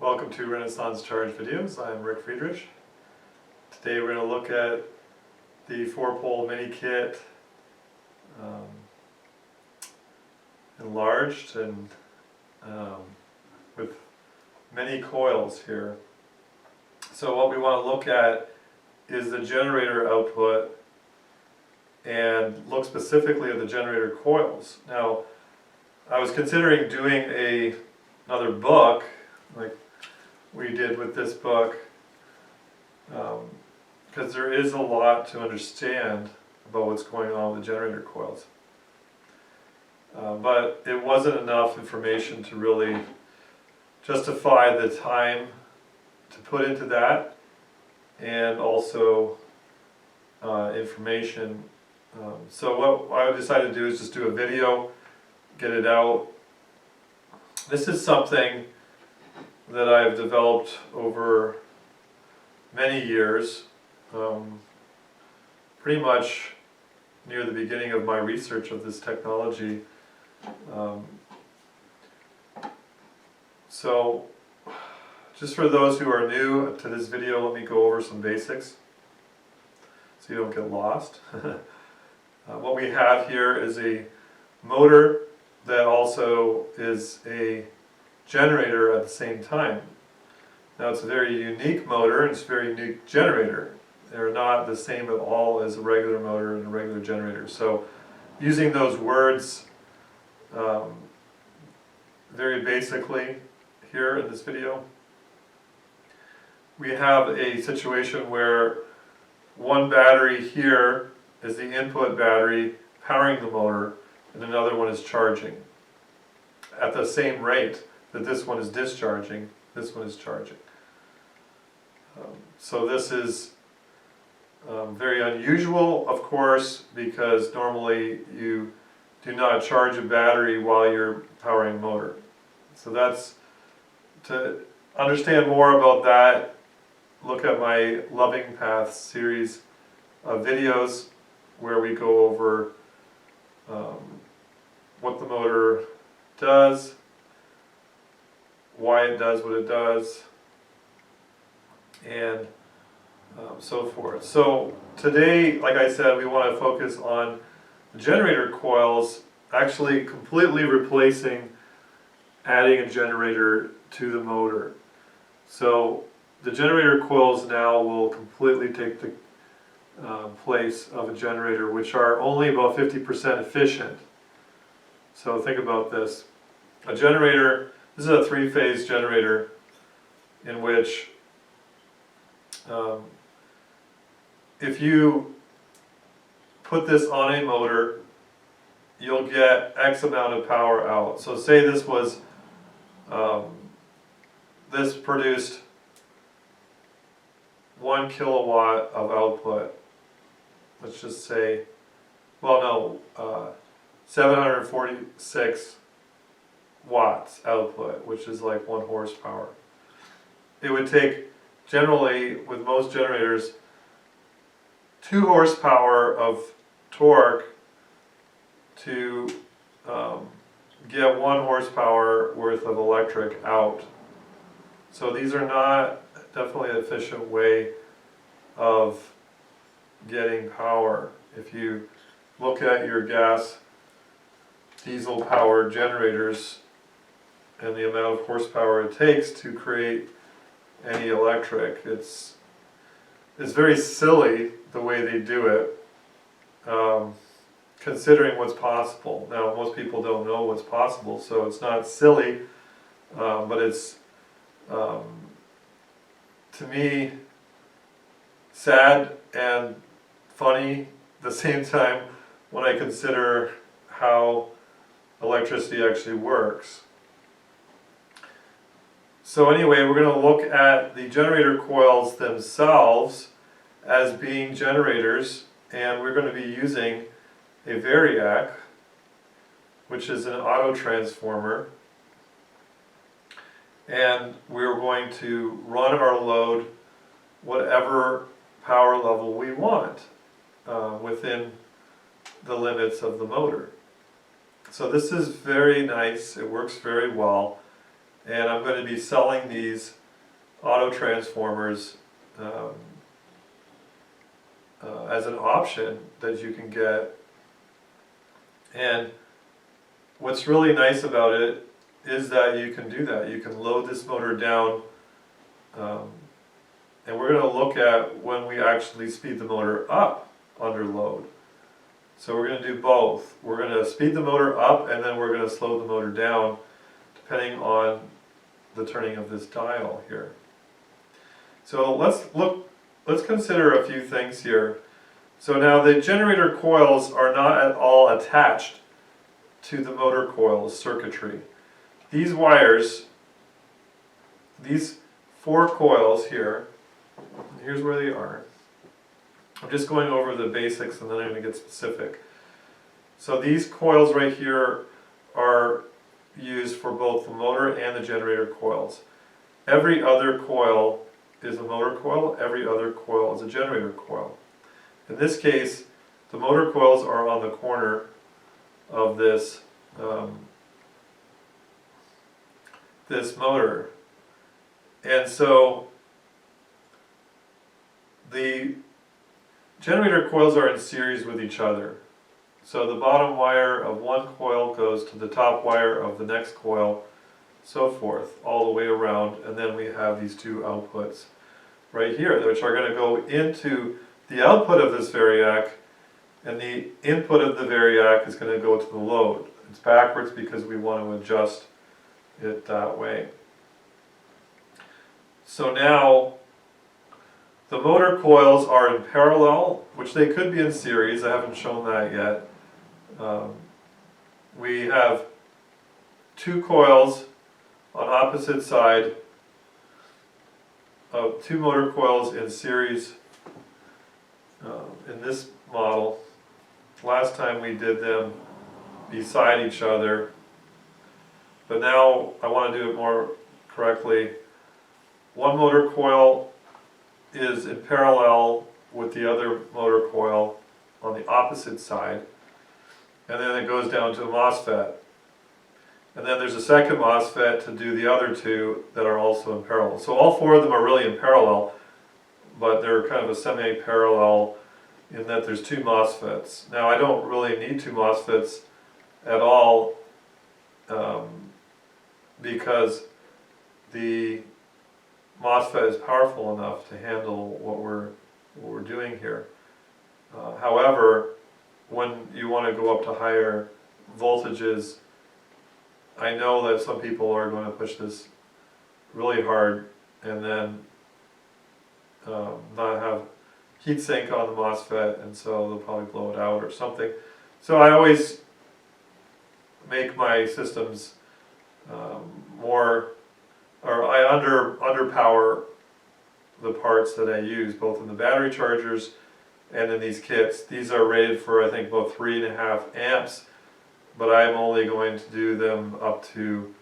Welcome to Renaissance Charge Videos. I'm Rick Friedrich. Today we're going to look at the 4-pole mini kit enlarged and with many coils here. So what we want to look at is the generator output and look specifically at the generator coils. Now, I was considering doing another book like we did with this book, because there is a lot to understand about what's going on with the generator coils. But it wasn't enough information to really justify the time to put into that, and also information. So what I decided to do is just do a video, get it out. This is something that I've developed over many years, pretty much near the beginning of my research of this technology. So just for those who are new to this video, let me go over some basics so you don't get lost. What we have here is a motor that also is a generator at the same time. Now, it's a very unique motor and it's a very unique generator. They're not the same at all as a regular motor and a regular generator. So using those words very basically here in this video, we have a situation where one battery here is the input battery powering the motor, and another one is charging at the same rate that this one is discharging, this one is charging. So this is very unusual, of course, because normally you do not charge a battery while you're powering a motor. So that's, to understand more about that, look at my Loving Paths series of videos where we go over what the motor does, why it does what it does, and so forth. So today, like I said, we want to focus on the generator coils, actually completely replacing adding a generator to the motor. So the generator coils now will completely take the place of a generator, which are only about 50% efficient. So think about this. A generator, this is a 3-phase generator in which if you put this on a motor, you'll get X amount of power out. So say this was, this produced 1 kilowatt of output. Let's just say, well no, 746 watts output, which is like 1 horsepower. It would take, generally with most generators, 2 horsepower of torque to get 1 horsepower worth of electric out. So these are not definitely an efficient way of getting power. If you look at your gas diesel powered generators and the amount of horsepower it takes to create any electric, it's very silly the way they do it, considering what's possible. Now, most people don't know what's possible, so it's not silly, but it's to me sad and funny at the same time when I consider how electricity actually works. So anyway, we're going to look at the generator coils themselves as being generators, and we're going to be using a Variac, which is an autotransformer, and we're going to run our load whatever power level we want within the limits of the motor. So this is very nice, it works very well, And I'm going to be selling these autotransformers as an option that you can get. And what's really nice about it is that you can do that. You can load this motor down, and we're going to look at when we actually speed the motor up under load. So we're going to do both. We're going to speed the motor up, and then we're going to slow the motor down depending on the turning of this dial here. So let's consider a few things here. So now the generator coils are not at all attached to the motor coils circuitry. These wires, these 4 coils here, here's where they are. I'm just going over the basics and then I'm going to get specific. So these coils right here are used for both the motor and the generator coils. Every other coil is a motor coil, every other coil is a generator coil. In this case, the motor coils are on the corner of this this motor. And so the generator coils are in series with each other. So the bottom wire of one coil goes to the top wire of the next coil, so forth, all the way around, and then we have these 2 outputs right here, which are going to go into the output of this Variac, and the input of the Variac is going to go to the load. It's backwards because we want to adjust it that way. So now the motor coils are in parallel, which they could be in series. I haven't shown that yet. We have 2 coils on opposite side of 2 motor coils in series in this model. Last time we did them beside each other, but now I want to do it more correctly. One motor coil is in parallel with the other motor coil on the opposite side, and then it goes down to a MOSFET. And then there's a second MOSFET to do the other 2 that are also in parallel. So all 4 of them are really in parallel, but they're kind of a semi-parallel in that there's 2 MOSFETs. Now I don't really need 2 MOSFETs at all because the MOSFET is powerful enough to handle what we're doing here. However, when you want to go up to higher voltages, I know that some people are going to push this really hard and then not have heat sink on the MOSFET, and so they'll probably blow it out or something. So I always make my systems I underpower the parts that I use, both in the battery chargers and in these kits. These are rated for, I think, about 3.5 amps, but I'm only going to do them up to,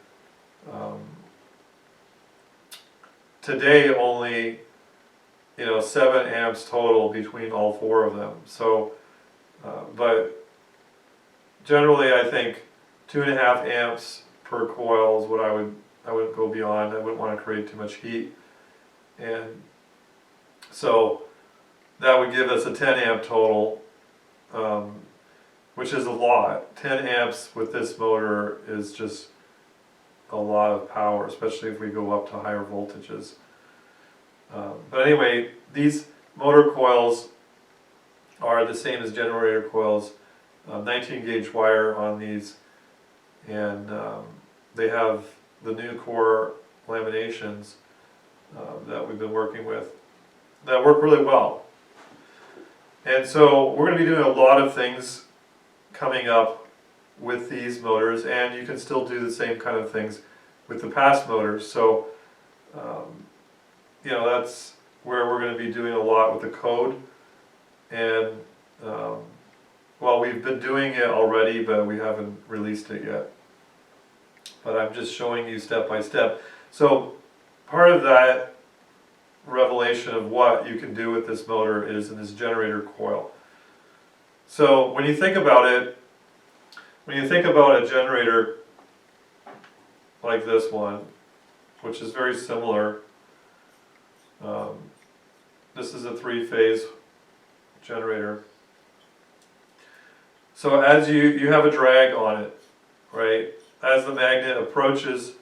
today only, 7 amps total between all 4 of them. So, but generally I think 2.5 amps per coil is what I wouldn't go beyond. I wouldn't want to create too much heat. And so that would give us a 10 amp total, which is a lot. 10 amps with this motor is just a lot of power, especially if we go up to higher voltages. But anyway, these motor coils are the same as generator coils, 19 gauge wire on these, and they have the new core laminations that we've been working with that work really well. And so we're going to be doing a lot of things coming up with these motors, and you can still do the same kind of things with the past motors. So that's where we're going to be doing a lot with the code. And well, we've been doing it already, but we haven't released it yet. But I'm just showing you step by step. So part of that revelation of what you can do with this motor is in this generator coil. So when you think about it, when you think about a generator like this one, which is very similar. This is a 3-phase generator. So as you have a drag on it, right? As the magnet approaches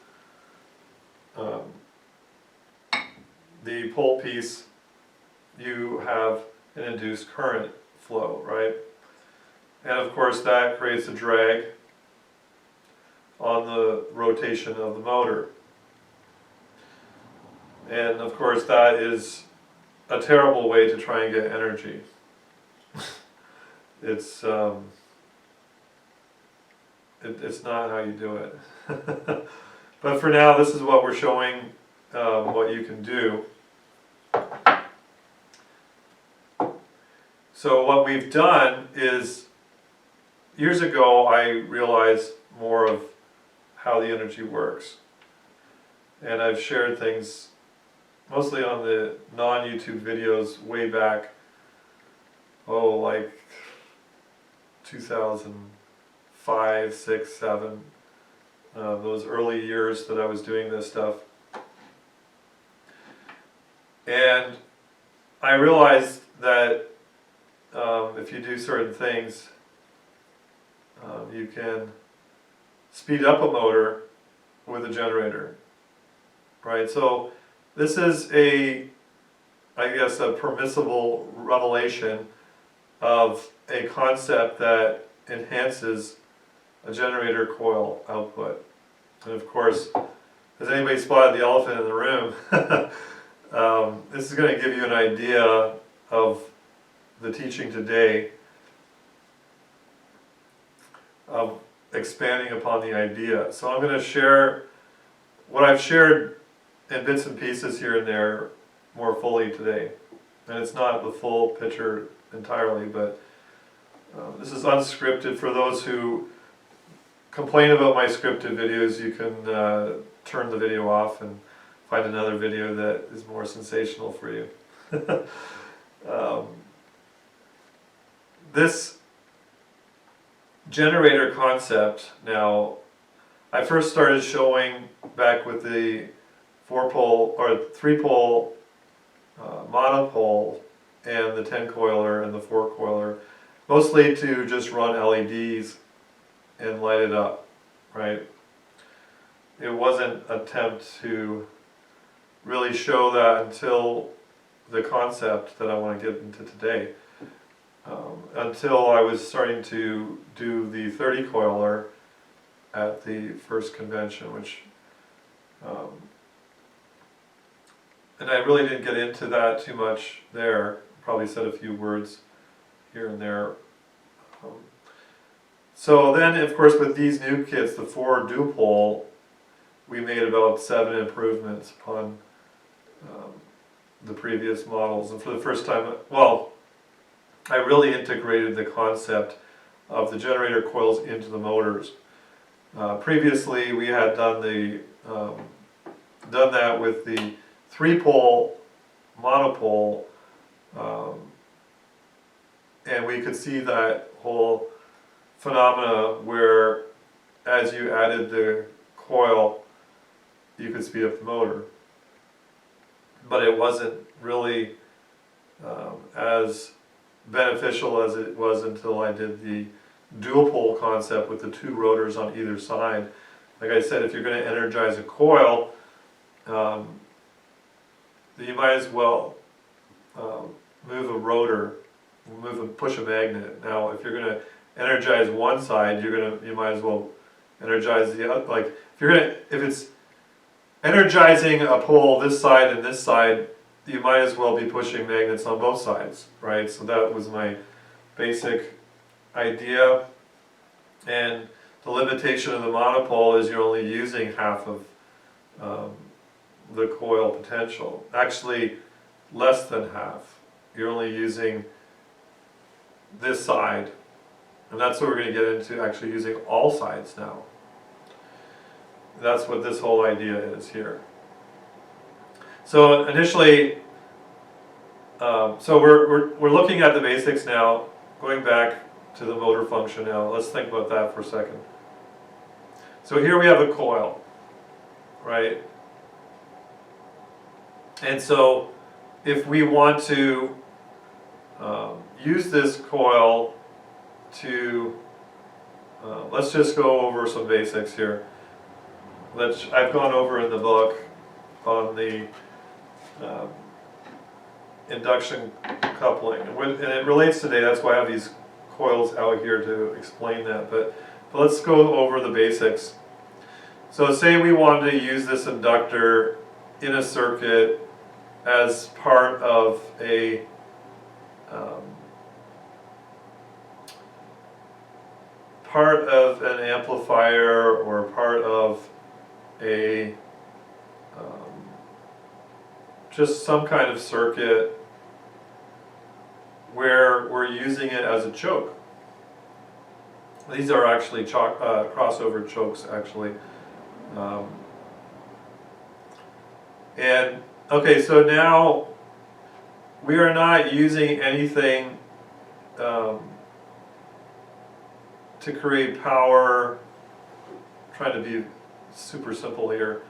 the pole piece, you have an induced current flow, right? And of course that creates a drag on the rotation of the motor. And of course that is a terrible way to try and get energy. It's not how you do it. But for now, this is what we're showing, what you can do. So what we've done is, years ago I realized more of how the energy works. And I've shared things mostly on the non-YouTube videos way back, like 2005, 6, 7, those early years that I was doing this stuff. And I realized that if you do certain things, you can speed up a motor with a generator, right? So this is I guess a permissible revelation of a concept that enhances a generator coil output. And of course, has anybody spotted the elephant in the room? This is going to give you an idea of the teaching today, of expanding upon the idea. So I'm going to share what I've shared in bits and pieces here and there more fully today. And it's not the full picture entirely, but this is unscripted. For those who complain about my scripted videos, you can turn the video off and find another video that is more sensational for you. This generator concept, now, I first started showing back with the 4-pole or 3-pole monopole and the 10-coiler and the 4-coiler, mostly to just run LEDs and light it up, right? It wasn't an attempt to really show that until the concept that I want to get into today. Until I was starting to do the 30-coiler at the first convention, which and I really didn't get into that too much there. Probably said a few words here and there. So then, of course, with these new kits, the 4 DualPole, we made about 7 improvements upon the previous models. And for the first time, well, I really integrated the concept of the generator coils into the motors. Previously, we had done that with the 3-pole monopole, and we could see that whole phenomena where, as you added the coil, you could speed up the motor. But it wasn't really as beneficial as it was until I did the dual-pole concept with the 2 rotors on either side. Like I said, if you're going to energize a coil, you might as well move a rotor, push a magnet. Now, if you're going to energize one side, you might as well energize the other. Like if it's energizing a pole this side and this side, you might as well be pushing magnets on both sides, right? So that was my basic idea. And the limitation of the monopole is you're only using half of the coil potential. Actually, less than half. You're only using this side. And that's what we're going to get into, actually using all sides now. That's what this whole idea is here. So initially, so we're looking at the basics now, going back to the motor function now. Let's think about that for a second. So here we have a coil, right? And so if we want to use this coil to, let's just go over some basics here. I've gone over in the book on the induction coupling, and it relates today. That's why I have these coils out here to explain that. But let's go over the basics. So say we wanted to use this inductor in a circuit as part of a an amplifier, or part of a just some kind of circuit where we're using it as a choke. These are actually crossover chokes, actually. And okay, so now we are not using anything to create power. I'm trying to be super simple here.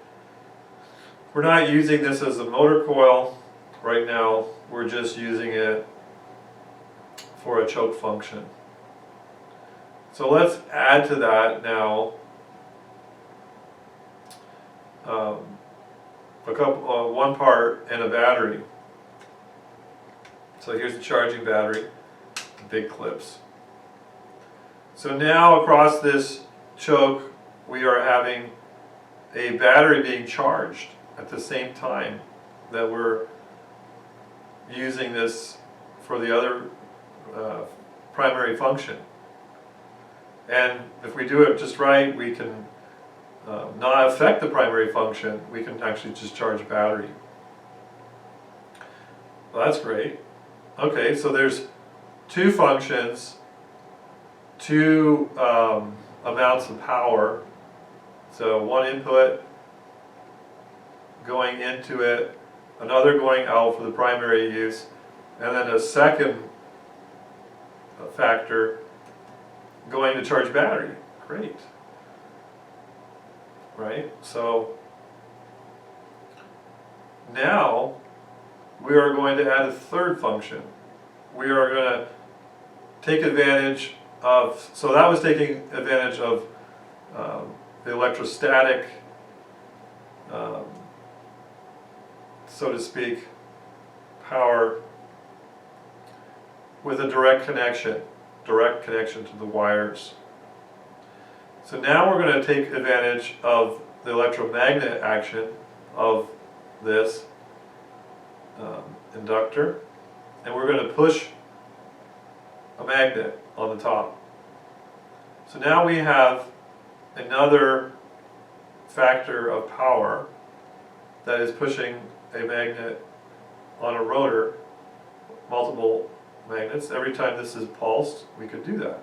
We're not using this as a motor coil right now. We're just using it for a choke function. So let's add to that now one part and a battery. So here's the charging battery, the big clips. So now across this choke we are having a battery being charged at the same time that we're using this for the other primary function. And if we do it just right, we can not affect the primary function. We can actually just charge battery. Well, that's great. Okay, so there's two functions, two amounts of power. So one input going into it, another going out for the primary use, and then a second factor going to charge battery. Great. Right? So now we are going to add a third function. We are going to take advantage of, so that was taking advantage of the electrostatic, so to speak, power with a direct connection to the wires. So now we're going to take advantage of the electromagnet action of this inductor, and we're going to push a magnet on the top. So now we have another factor of power that is pushing a magnet on a rotor, multiple magnets. Every time this is pulsed, we could do that.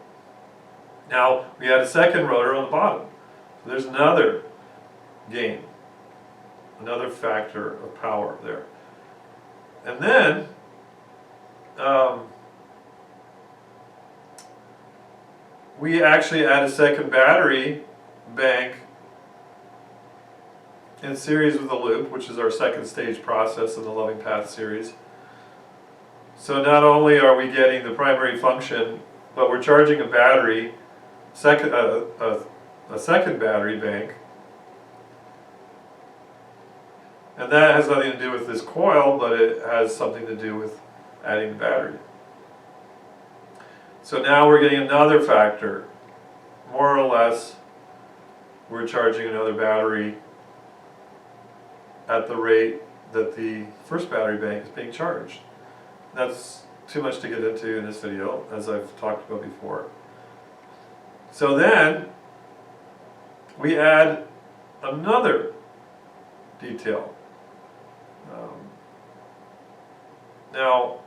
Now we add a second rotor on the bottom. So there's another gain, another factor of power there. And then we actually add a second battery bank in series with a loop, which is our second stage process in the loving path series. So not only are we getting the primary function, but we're charging a battery, a second battery bank, and that has nothing to do with this coil, but it has something to do with adding the battery. So now we're getting another factor. More or less, we're charging another battery at the rate that the first battery bank is being charged. That's too much to get into in this video, as I've talked about before. So then we add another detail. Now,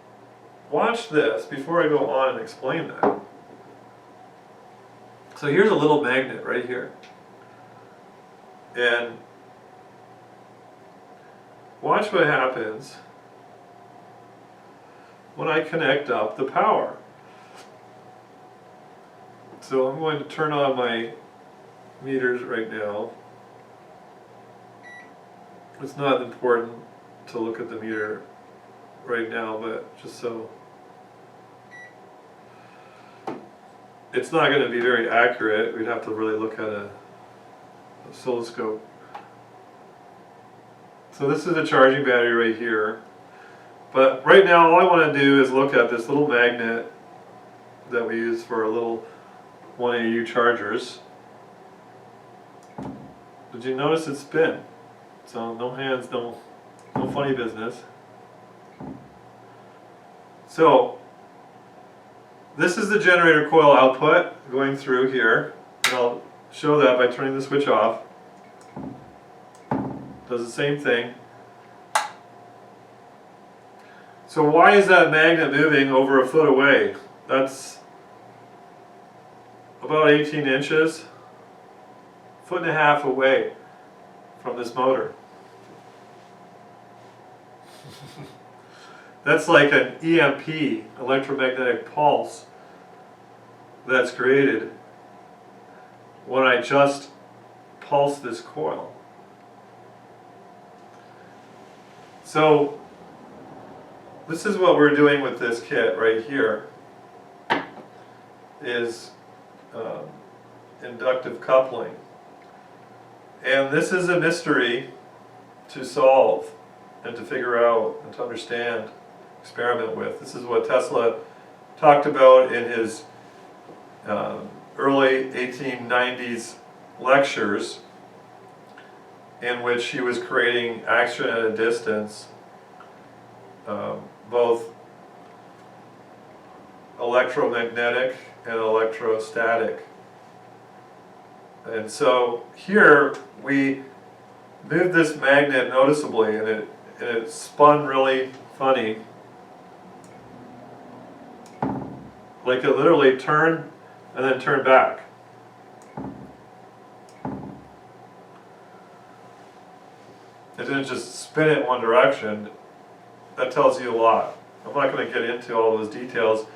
watch this before I go on and explain that. So here's a little magnet right here. And watch what happens when I connect up the power. So I'm going to turn on my meters right now. It's not important to look at the meter right now, but just so it's not going to be very accurate, we'd have to really look at a oscilloscope. So this is a charging battery right here. But right now all I want to do is look at this little magnet that we use for our little 1AU chargers. Did you notice it spin? So no hands, no funny business. So this is the generator coil output going through here. And I'll show that by turning the switch off. Does the same thing. So why is that magnet moving over a foot away? That's about 18 inches, foot and a half away from this motor. That's like an EMP, electromagnetic pulse, that's created when I just pulse this coil. So this is what we're doing with this kit right here, is inductive coupling. And this is a mystery to solve and to figure out and to understand, experiment with. This is what Tesla talked about in his early 1890s lectures, in which he was creating action at a distance, both electromagnetic and electrostatic. And so here we moved this magnet noticeably, and it spun really funny. Like it literally turned and then turned back. It didn't just spin it in one direction. That tells you a lot. I'm not going to get into all those details,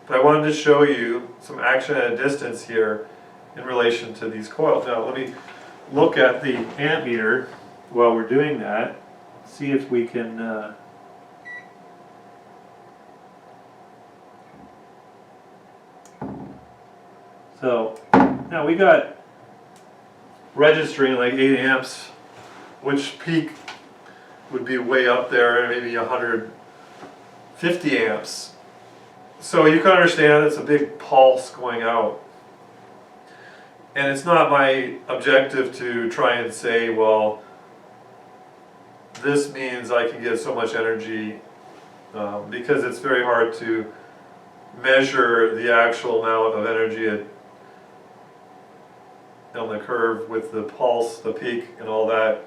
but I wanted to show you some action at a distance here in relation to these coils. Now let me look at the ammeter while we're doing that, see if we can so now we got registering like 8 amps, which peak would be way up there, maybe 150 amps. So you can understand it's a big pulse going out. And it's not my objective to try and say, well, this means I can get so much energy, because it's very hard to measure the actual amount of energy on the curve with the pulse, the peak, and all that.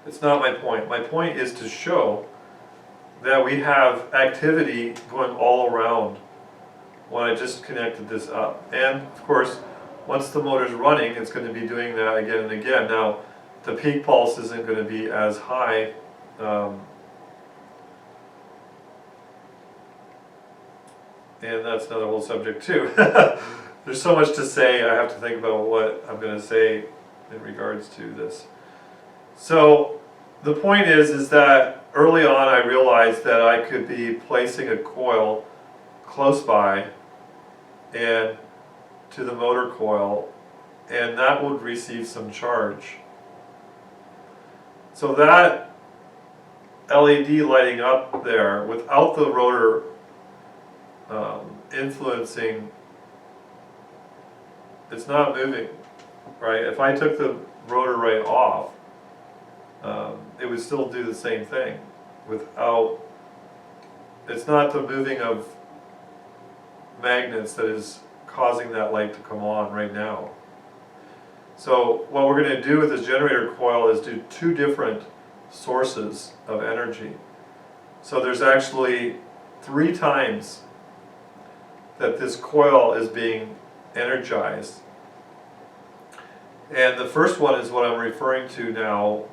It's not my point. My point is to show that we have activity going all around when I just connected this up. And of course, once the motor's running, it's going to be doing that again and again. Now, the peak pulse isn't going to be as high. And that's another whole subject too. There's so much to say, I have to think about what I'm going to say in regards to this. So the point is that early on I realized that I could be placing a coil close by and to the motor coil, and that would receive some charge. So that LED lighting up there without the rotor influencing, it's not moving, right? If I took the rotor right off, it would still do the same thing without, it's not the moving of magnets that is causing that light to come on right now. So what we're going to do with this generator coil is do two different sources of energy. So there's actually 3 times that this coil is being energized. And the first one is what I'm referring to now,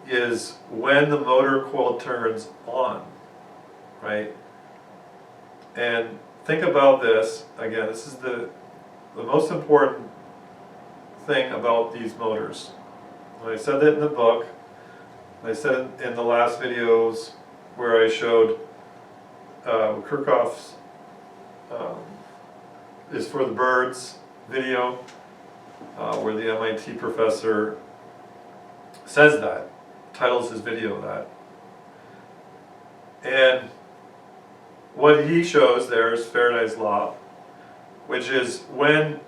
is when the motor coil turns on, right? And think about this, again, this is the most important thing about these motors. When I said that in the book, I said in the last videos where I showed Kirchhoff's is for the birds video, where the MIT professor says that, titles his video that. And what he shows there is Faraday's law, which is when,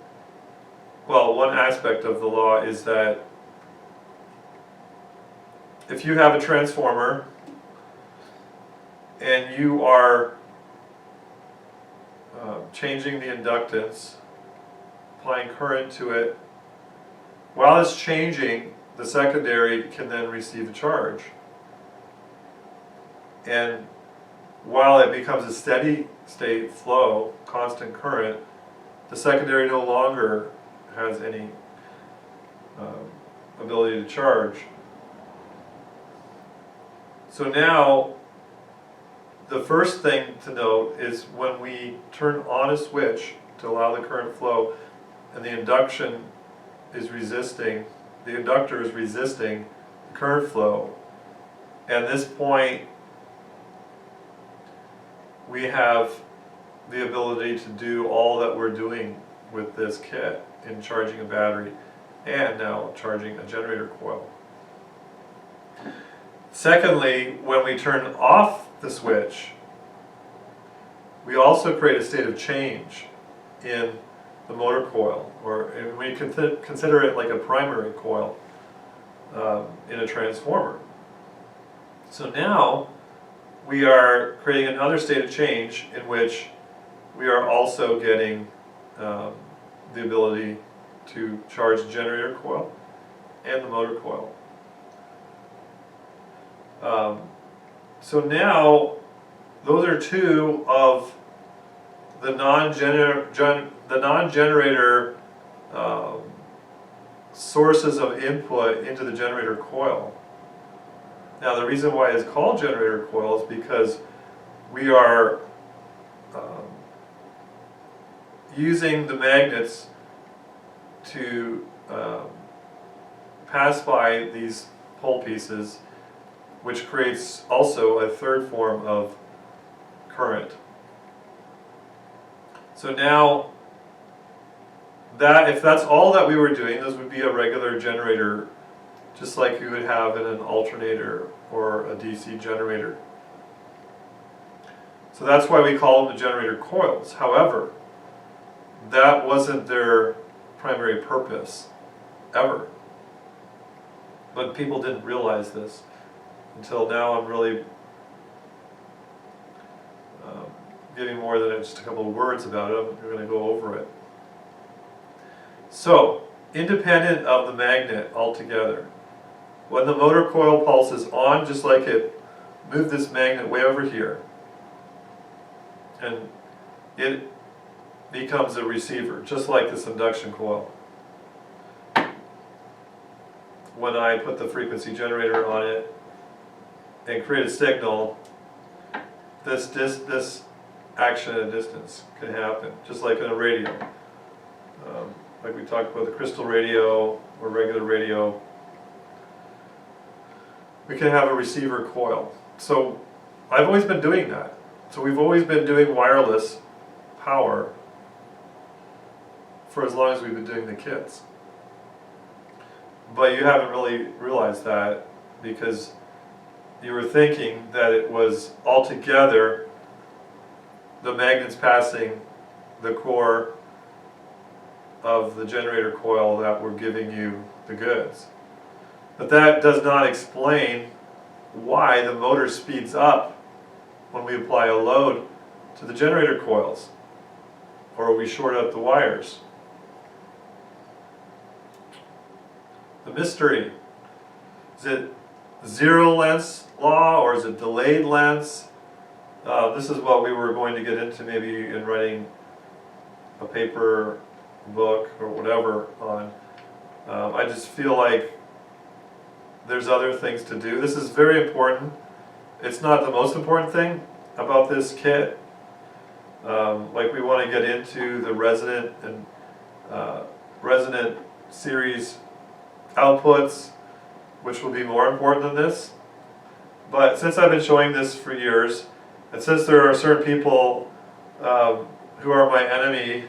well, one aspect of the law is that if you have a transformer and you are changing the inductance, applying current to it, while it's changing, the secondary can then receive a charge. And while it becomes a steady state flow, constant current, the secondary no longer has any ability to charge. So now, the first thing to note is when we turn on a switch to allow the current flow, and the induction is resisting, the inductor is resisting the current flow. At this point, we have the ability to do all that we're doing with this kit in charging a battery and now charging a generator coil. Secondly, when we turn off the switch, we also create a state of change in the motor coil, or we consider it like a primary coil in a transformer. So now we are creating another state of change in which we are also getting the ability to charge the generator coil and the motor coil. So now, those are two of the non-generator sources of input into the generator coil. Now, the reason why it's called generator coil is because we are using the magnets to pass by these pole pieces, which creates also a third form of current. So now, if that's all that we were doing, this would be a regular generator, just like you would have in an alternator or a DC generator. So that's why we call them the generator coils. However, that wasn't their primary purpose, ever. But people didn't realize this until now. I'm really giving more than just a couple of words about it. I'm going to go over it. So, independent of the magnet altogether, when the motor coil pulse is on, just like it moved this magnet way over here, and it becomes a receiver, just like this induction coil. When I put the frequency generator on it and create a signal, this action at a distance can happen, just like in a radio. Like we talked about the crystal radio or regular radio, we can have a receiver coil. So I've always been doing that. So we've always been doing wireless power for as long as we've been doing the kits. But you haven't really realized that because you were thinking that it was altogether the magnets passing the core of the generator coil that were giving you the goods. But that does not explain why the motor speeds up when we apply a load to the generator coils or we short out the wires. The mystery. Is it zero length law or is it delayed length? This is what we were going to get into maybe in writing a paper, book, or whatever on. I just feel like there's other things to do. This is very important. It's not the most important thing about this kit. Like we want to get into the Resonant and Resonant series outputs, which will be more important than this. But since I've been showing this for years, and since there are certain people who are my enemy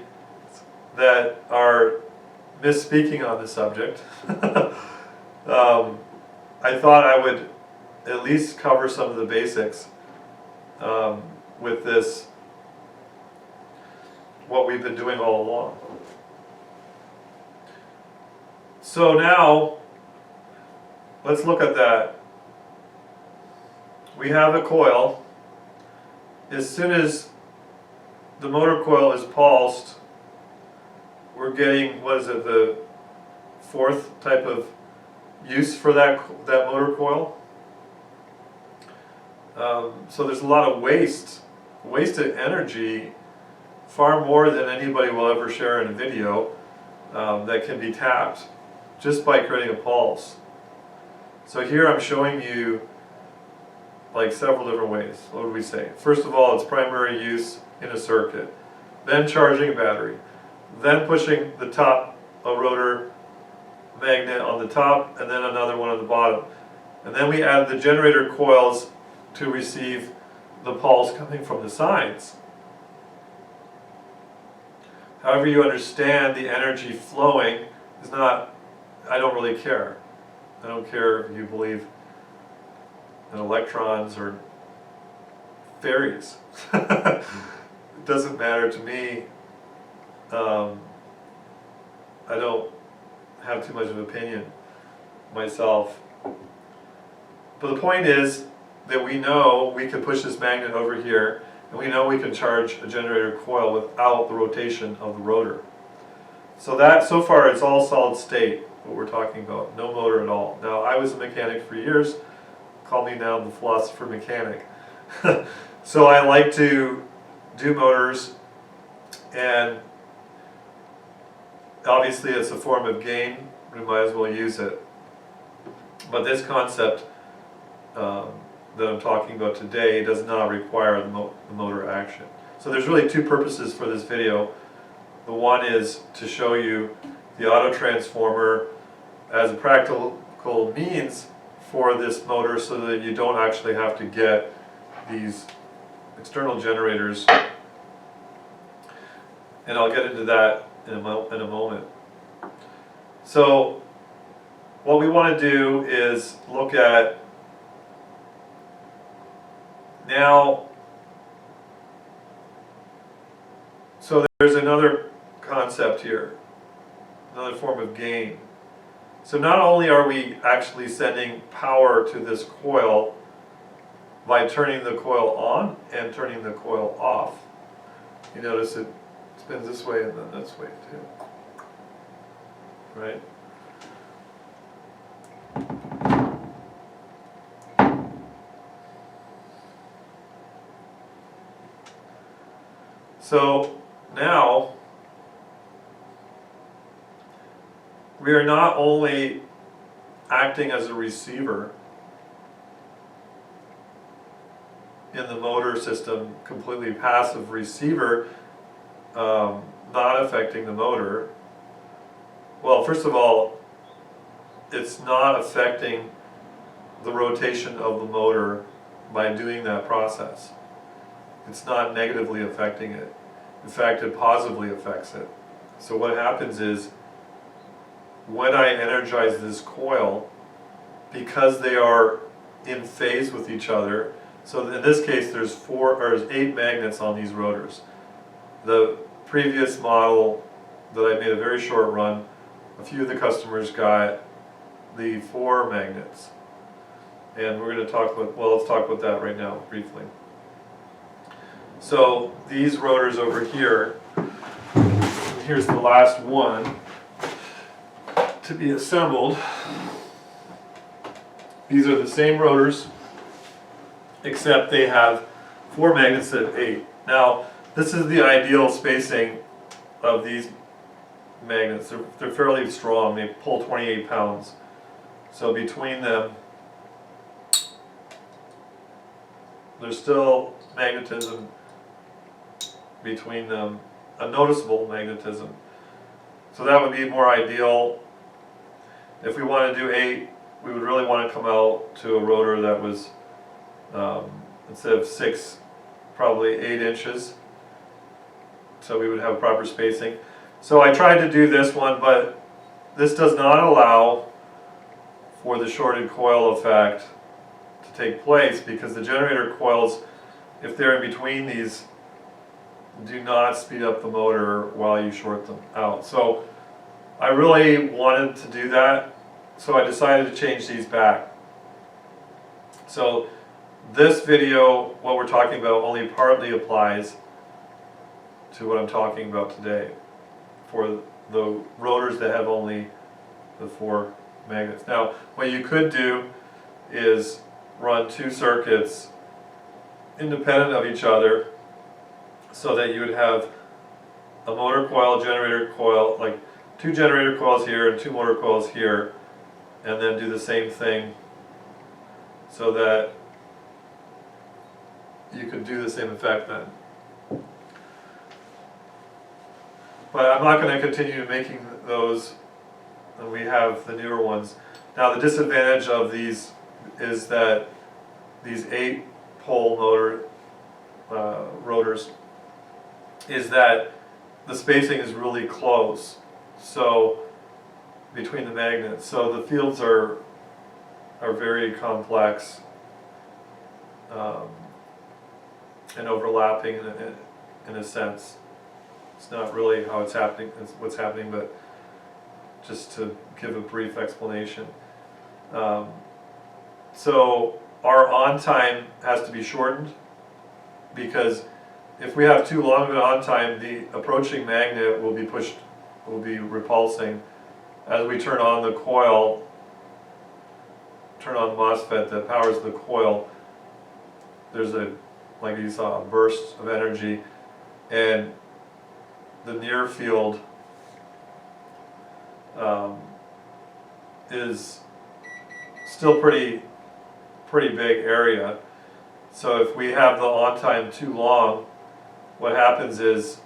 that are misspeaking on the subject, I thought I would at least cover some of the basics with this, what we've been doing all along. So now, let's look at that. We have a coil. As soon as the motor coil is pulsed, we're getting, what is it, the fourth type of use for that motor coil. So there's a lot of wasted energy, far more than anybody will ever share in a video, that can be tapped just by creating a pulse. So here I'm showing you like several different ways. What do we say? First of all, it's primary use in a circuit, then charging a battery, then pushing the top, a rotor magnet on the top, and then another one on the bottom. And then we add the generator coils to receive the pulse coming from the sides. However you understand the energy flowing is not, I don't really care. I don't care if you believe in electrons or fairies. It doesn't matter to me. I don't have too much of an opinion myself. But the point is that we know we can push this magnet over here, and we know we can charge a generator coil without the rotation of the rotor. So that, so far, it's all solid state, what we're talking about, no motor at all. Now, I was a mechanic for years. Call me now the philosopher mechanic. So I like to do motors, and obviously it's a form of gain. We might as well use it. But this concept that I'm talking about today does not require the motor action. So there's really two purposes for this video. The one is to show you the autotransformer as a practical means for this motor, so that you don't actually have to get these external generators. And I'll get into that in a moment. So what we want to do is look at now. So there's another concept here, another form of gain. So not only are we actually sending power to this coil by turning the coil on and turning the coil off. You notice it spins this way and then this way too, right? So now we are not only acting as a receiver in the motor system, completely passive receiver, not affecting the motor. Well, first of all, it's not affecting the rotation of the motor by doing that process. It's not negatively affecting it. In fact, it positively affects it. So what happens is, when I energize this coil, because they are in phase with each other, so in this case there's 8 magnets on these rotors. The previous model that I made a very short run, a few of the customers got the 4 magnets. And we're going to talk about, well, let's talk about that right now briefly. So these rotors over here, here's the last one to be assembled. These are the same rotors, except they have 4 magnets instead of 8. Now, this is the ideal spacing of these magnets. They're fairly strong. They pull 28 pounds. So between them, there's still magnetism between them, a noticeable magnetism. So that would be more ideal. If we want to do 8, we would really want to come out to a rotor that was instead of 6, probably 8 inches. So we would have proper spacing. So I tried to do this one, but this does not allow for the shorted coil effect to take place, because the generator coils, if they're in between these, do not speed up the motor while you short them out. So I really wanted to do that, so I decided to change these back. So this video, what we're talking about, only partly applies to what I'm talking about today for the rotors that have only the 4 magnets. Now, what you could do is run 2 circuits independent of each other, so that you would have a motor coil, generator coil, like 2 generator coils here and 2 motor coils here, and then do the same thing so that you could do the same effect then. But I'm not going to continue making those, and we have the newer ones. Now the disadvantage of these is that these 8-pole motor rotors is that the spacing is really close, so between the magnets, so the fields are very complex and overlapping in a sense. It's not really how it's happening, it's what's happening, but just to give a brief explanation. So our on time has to be shortened, because if we have too long of an on time, the approaching magnet will be repulsing. As we turn on the coil, turn on MOSFET that powers the coil, there's like you saw, a burst of energy, and the near field is still pretty big area. So if we have the on time too long, what happens is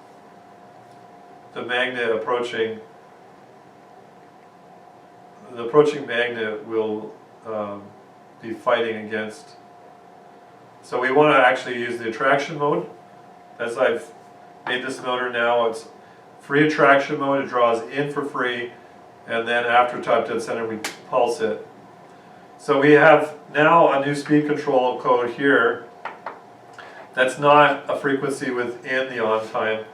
the approaching magnet will be fighting against. So we want to actually use the attraction mode. As I've made this motor now, it's free attraction mode. It draws in for free, and then after top dead center we pulse it. So we have now a new speed control code here that's not a frequency within the on time,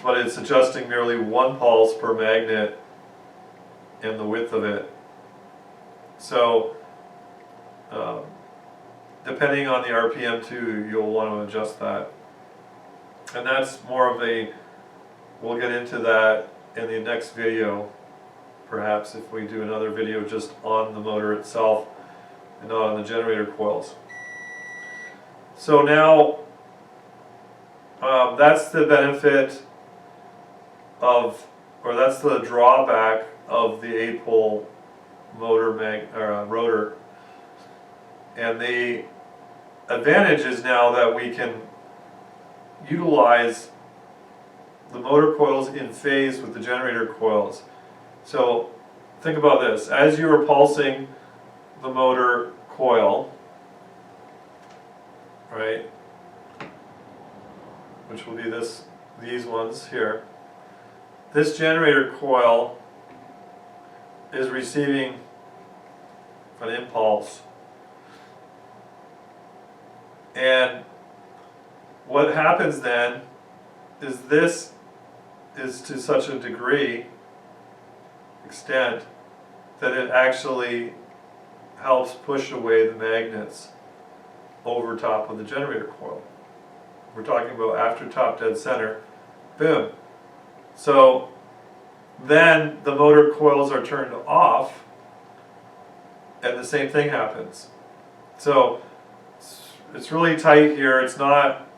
but it's adjusting merely 1 pulse per magnet and the width of it. So depending on the RPM too, you'll want to adjust that. And that's more of we'll get into that in the next video, perhaps, if we do another video just on the motor itself and not on the generator coils. So now that's the benefit of, or that's the drawback of the 8-pole motor rotor. And the advantage is now that we can utilize the motor coils in phase with the generator coils. So think about this. As you are pulsing the motor coil, right, which will be these ones here, this generator coil is receiving an impulse. And what happens then is this is to such a extent that it actually helps push away the magnets over top of the generator coil. We're talking about after top dead center, boom. So then the motor coils are turned off and the same thing happens. So it's really tight here. It's not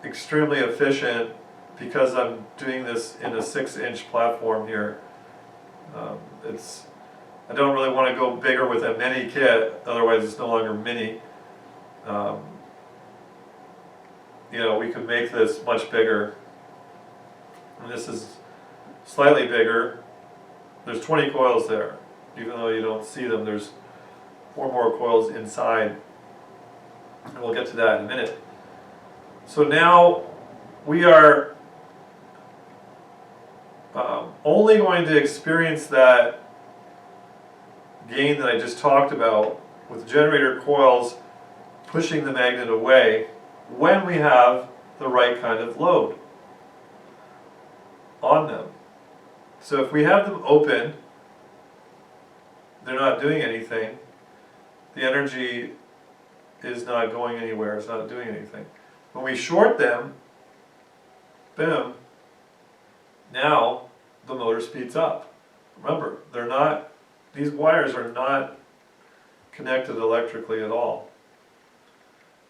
extremely efficient because I'm doing this in a 6-inch platform here. I don't really want to go bigger with a mini kit, otherwise it's no longer mini. You know, we could make this much bigger. And this is slightly bigger. There's 20 coils there. Even though you don't see them, there's 4 more coils inside. And we'll get to that in a minute. So now we are only going to experience that gain that I just talked about with generator coils pushing the magnet away when we have the right kind of load on them. So if we have them open, they're not doing anything, the energy is not going anywhere, it's not doing anything. When we short them, boom, now the motor speeds up. Remember, these wires are not connected electrically at all.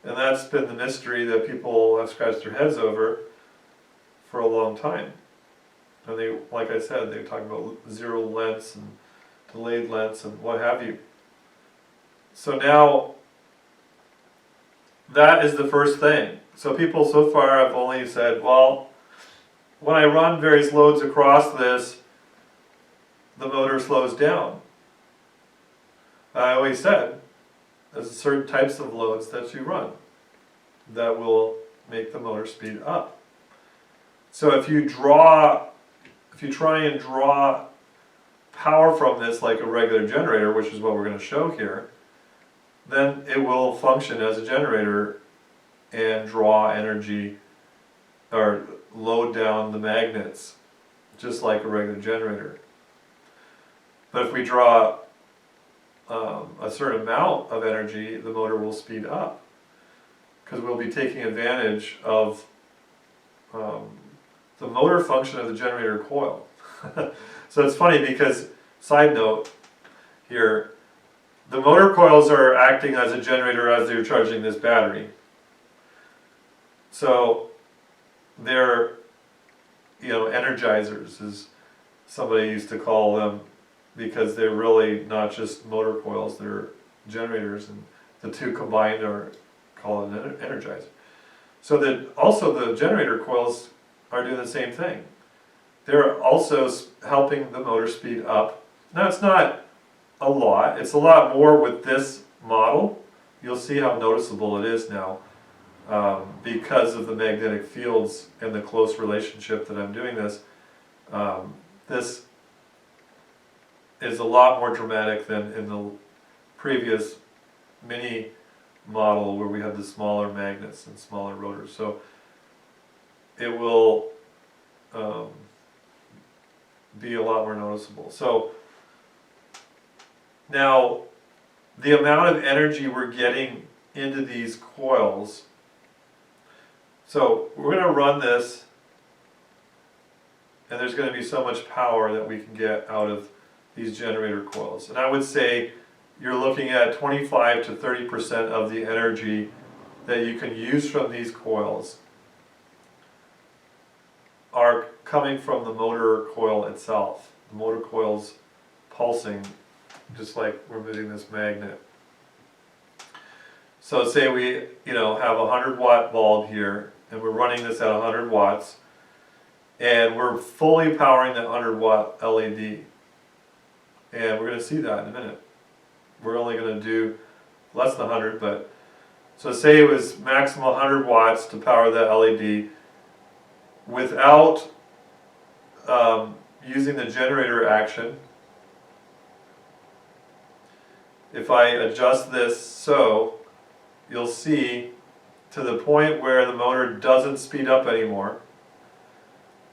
And that's been the mystery that people have scratched their heads over for a long time. And they, like I said, they talk about zero lengths and delayed lengths and what have you. So now, that is the first thing. So people so far have only said, well, when I run various loads across this, the motor slows down. I always said, there's certain types of loads that you run that will make the motor speed up. So if you try and draw power from this like a regular generator, which is what we're going to show here, then it will function as a generator and draw energy or load down the magnets just like a regular generator. But if we draw a certain amount of energy, the motor will speed up because we'll be taking advantage of the motor function of the generator coil. So it's funny because, side note here, the motor coils are acting as a generator as they're charging this battery. So they're, energizers, as somebody used to call them, because they're really not just motor coils, they're generators, and the two combined are called an energizer. So that also the generator coils are doing the same thing. They're also helping the motor speed up. Now it's not a lot, it's a lot more with this model. You'll see how noticeable it is now because of the magnetic fields and the close relationship that I'm doing this. This is a lot more dramatic than in the previous mini model where we had the smaller magnets and smaller rotors. So it will be a lot more noticeable. So now the amount of energy we're getting into these coils, so we're going to run this and there's going to be so much power that we can get out of these generator coils. And I would say you're looking at 25 to 30% of the energy that you can use from these coils are coming from the motor coil itself. The motor coil's pulsing just like we're moving this magnet. So say we have a 100-watt bulb here and we're running this at 100 watts and we're fully powering that 100-watt LED. And we're going to see that in a minute. We're only going to do less than 100, but so say it was maximum 100 watts to power that LED without using the generator action. If I adjust this so, you'll see to the point where the motor doesn't speed up anymore.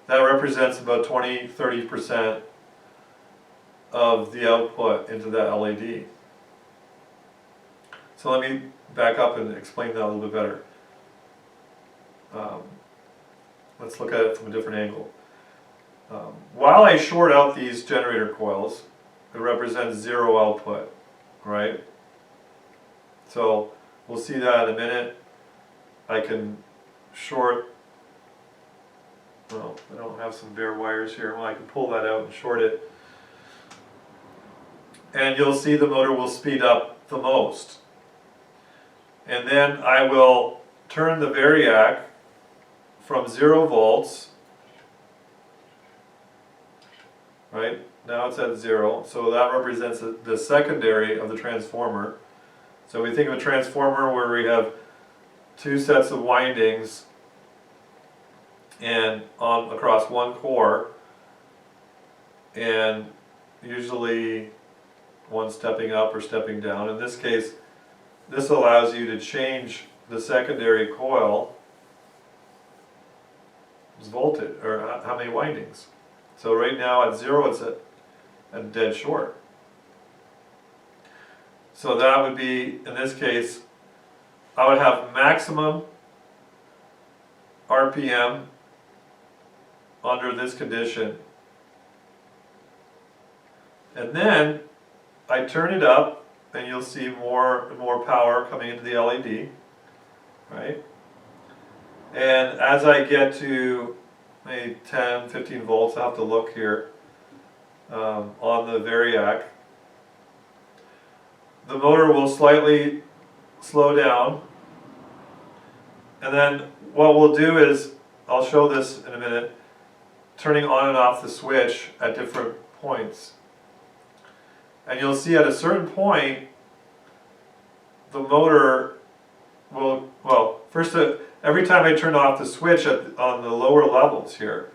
That represents about 20-30% of the output into that LED. So let me back up and explain that a little bit better. Let's look at it from a different angle. While I short out these generator coils, it represents zero output, right? So we'll see that in a minute. I can short, well, I don't have some bare wires here. Well, I can pull that out and short it. And you'll see the motor will speed up the most. And then I will turn the Variac from 0 volts, right? Now it's at 0, so that represents the secondary of the transformer. So we think of a transformer where we have two sets of windings and across one core, and usually one stepping up or stepping down. In this case, this allows you to change the secondary coil's voltage, or how many windings. So right now at 0 it's at dead short. So that would be, in this case, I would have maximum RPM under this condition. And then I turn it up and you'll see more and more power coming into the LED, right? And as I get to maybe 10, 15 volts, I'll have to look here on the Variac, the motor will slightly slow down. And then what we'll do is, I'll show this in a minute, turning on and off the switch at different points. And you'll see at a certain point, the motor will, well, first every time I turn off the switch on the lower levels here,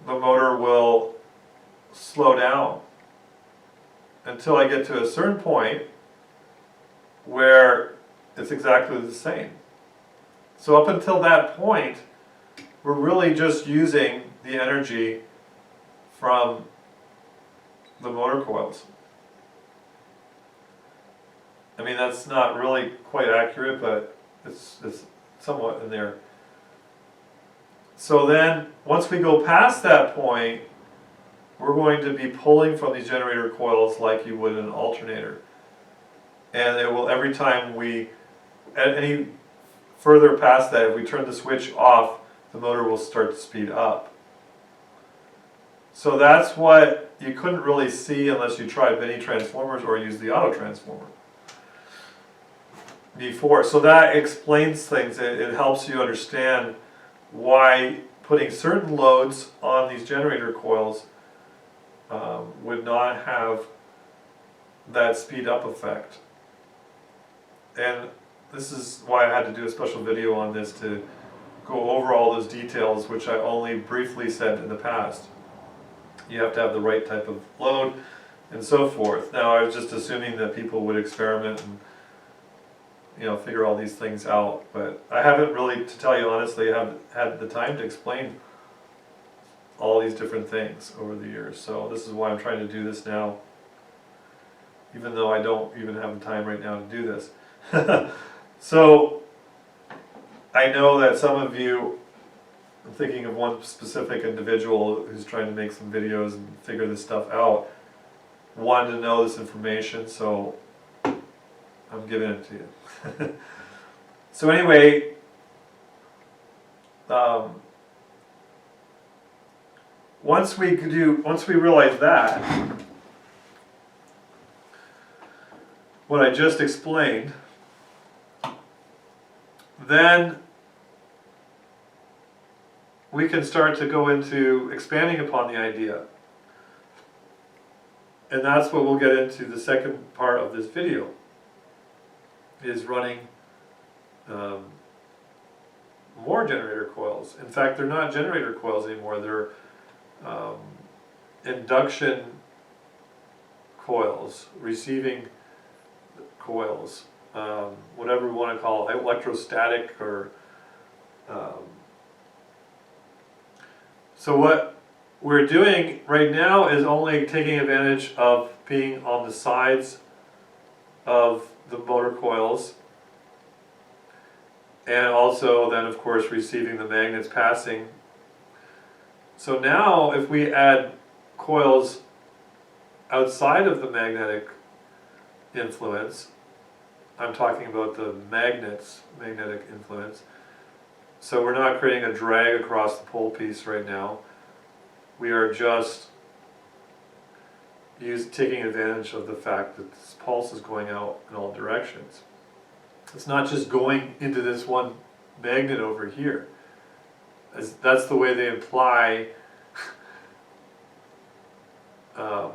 the motor will slow down until I get to a certain point where it's exactly the same. So up until that point, we're really just using the energy from the motor coils. I mean, that's not really quite accurate, but it's somewhat in there. So then, once we go past that point, we're going to be pulling from these generator coils like you would in an alternator. And it will, every time we, any further past that, if we turn the switch off, the motor will start to speed up. So that's what you couldn't really see unless you tried mini transformers or used the autotransformer before. So that explains things. It helps you understand why putting certain loads on these generator coils would not have that speed up effect. And this is why I had to do a special video on this, to go over all those details, which I only briefly said in the past. You have to have the right type of load and so forth. Now, I was just assuming that people would experiment and, you know, figure all these things out, but I haven't really, to tell you honestly, haven't had the time to explain all these different things over the years. So this is why I'm trying to do this now, even though I don't even have the time right now to do this. So I know that some of you, I'm thinking of one specific individual who's trying to make some videos and figure this stuff out, wanted to know this information, so I'm giving it to you. So anyway, once we realize that, what I just explained, then we can start to go into expanding upon the idea. And that's what we'll get into the second part of this video, is running more generator coils. In fact, they're not generator coils anymore, they're induction coils, receiving coils, whatever we want to call it, electrostatic or... So what we're doing right now is only taking advantage of being on the sides of the motor coils, and also then of course receiving the magnets passing. So now if we add coils outside of the magnetic influence, I'm talking about the magnetic influence. So we're not creating a drag across the pole piece right now. We are just taking advantage of the fact that this pulse is going out in all directions. It's not just going into this one magnet over here. That's the way they imply. And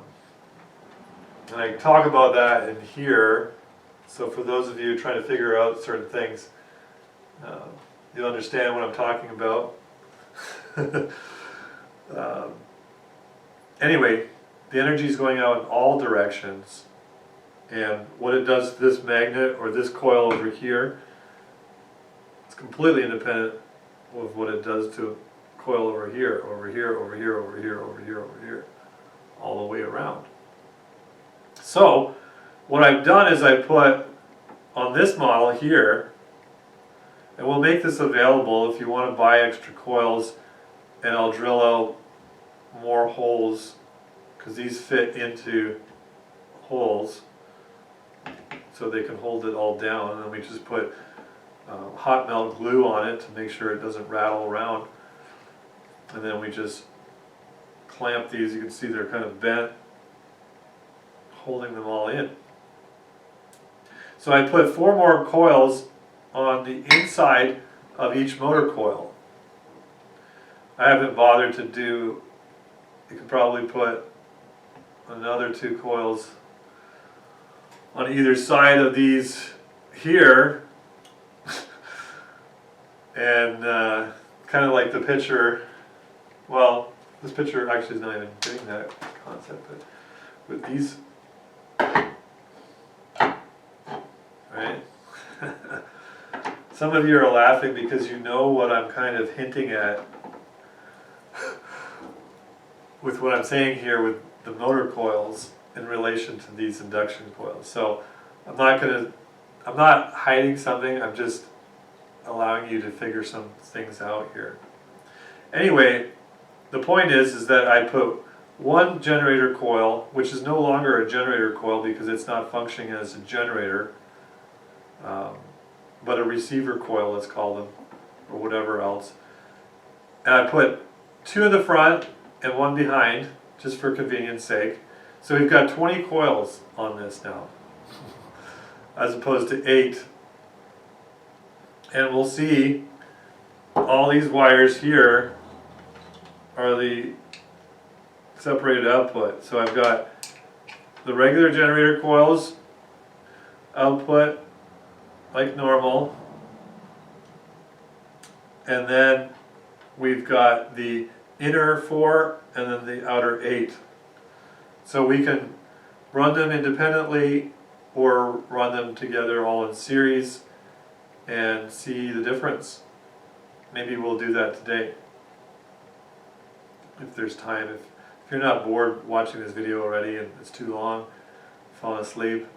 I talk about that in here. So for those of you trying to figure out certain things, You'll understand what I'm talking about. um, anyway, the energy is going out in all directions, and what it does to this magnet or this coil over here, it's completely independent of what it does to a coil over here, over here, over here, over here, over here, over here, all the way around. So what I've done is I put on this model here, and we'll make this available if you want to buy extra coils, and I'll drill out more holes because these fit into holes so they can hold it all down, and then we just put hot melt glue on it to make sure it doesn't rattle around, and then we just clamp these. You can see they're kind of bent, holding them all in. So I put 4 more coils on the inside of each motor coil. I haven't bothered to do, you could probably put another 2 coils on either side of these here, and kind of like the picture, well, this picture actually is not even doing that concept, but with these, right? Some of you are laughing because you know what I'm kind of hinting at with what I'm saying here with the motor coils in relation to these induction coils. So I'm not hiding something, I'm just allowing you to figure some things out here. Anyway, the point is that I put 1 generator coil, which is no longer a generator coil because it's not functioning as a generator, but a receiver coil, let's call them, or whatever else. And I put 2 in the front and 1 behind, just for convenience sake. So we've got 20 coils on this now, as opposed to 8. And we'll see all these wires here are the separated output. So I've got the regular generator coils output like normal, and then we've got the inner 4 and then the outer 8. So we can run them independently or run them together all in series and see the difference. Maybe we'll do that today if there's time. If you're not bored watching this video already and it's too long, falling asleep.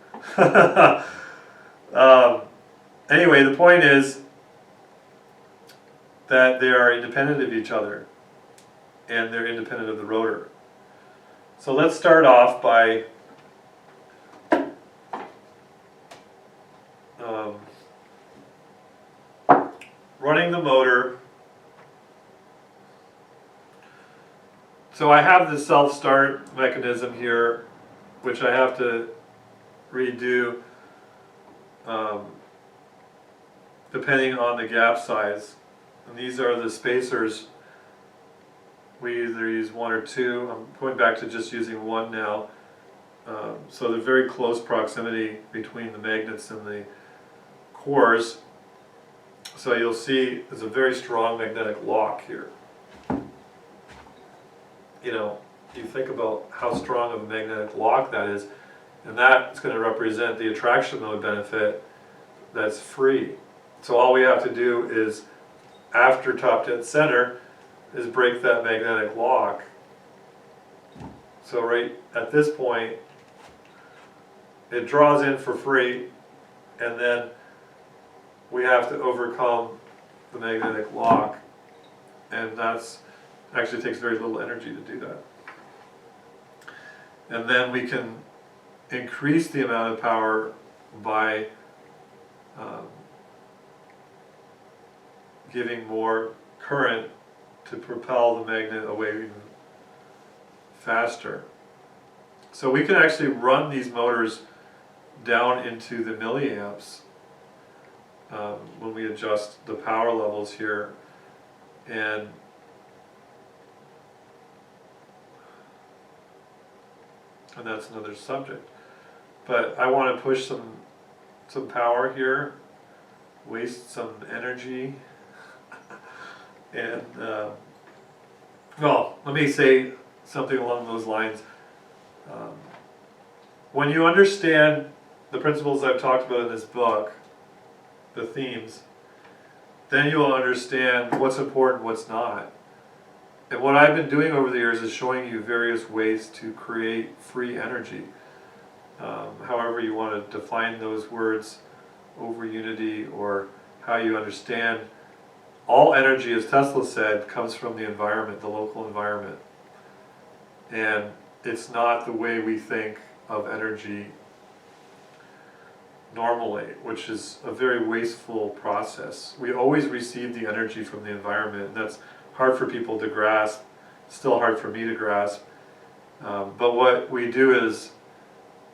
Anyway, the point is that they are independent of each other, and they're independent of the rotor. So let's start off by running the motor. So I have the self-start mechanism here, which I have to redo depending on the gap size. And these are the spacers. We either use 1 or 2. I'm going back to just using 1 now. So they're very close proximity between the magnets and the cores. So you'll see there's a very strong magnetic lock here. You know, you think about how strong of a magnetic lock that is, and that's going to represent the attraction mode benefit that's free. So all we have to do is, after top dead center, is break that magnetic lock. So right at this point, it draws in for free, and then we have to overcome the magnetic lock, and that's actually takes very little energy to do that. And then we can increase the amount of power by giving more current to propel the magnet away even faster. So we can actually run these motors down into the milliamps when we adjust the power levels here, and that's another subject. But I want to push some power here waste some energy. And, well, let me say something along those lines. When you understand the principles I've talked about in this book, the themes, then you'll understand what's important, what's not. And what I've been doing over the years is showing you various ways to create free energy. However you want to define those words, over unity, or how you understand. All energy, as Tesla said, comes from the environment, the local environment. And it's not the way we think of energy normally, which is a very wasteful process. We always receive the energy from the environment, and that's hard for people to grasp, still hard for me to grasp. But what we do is,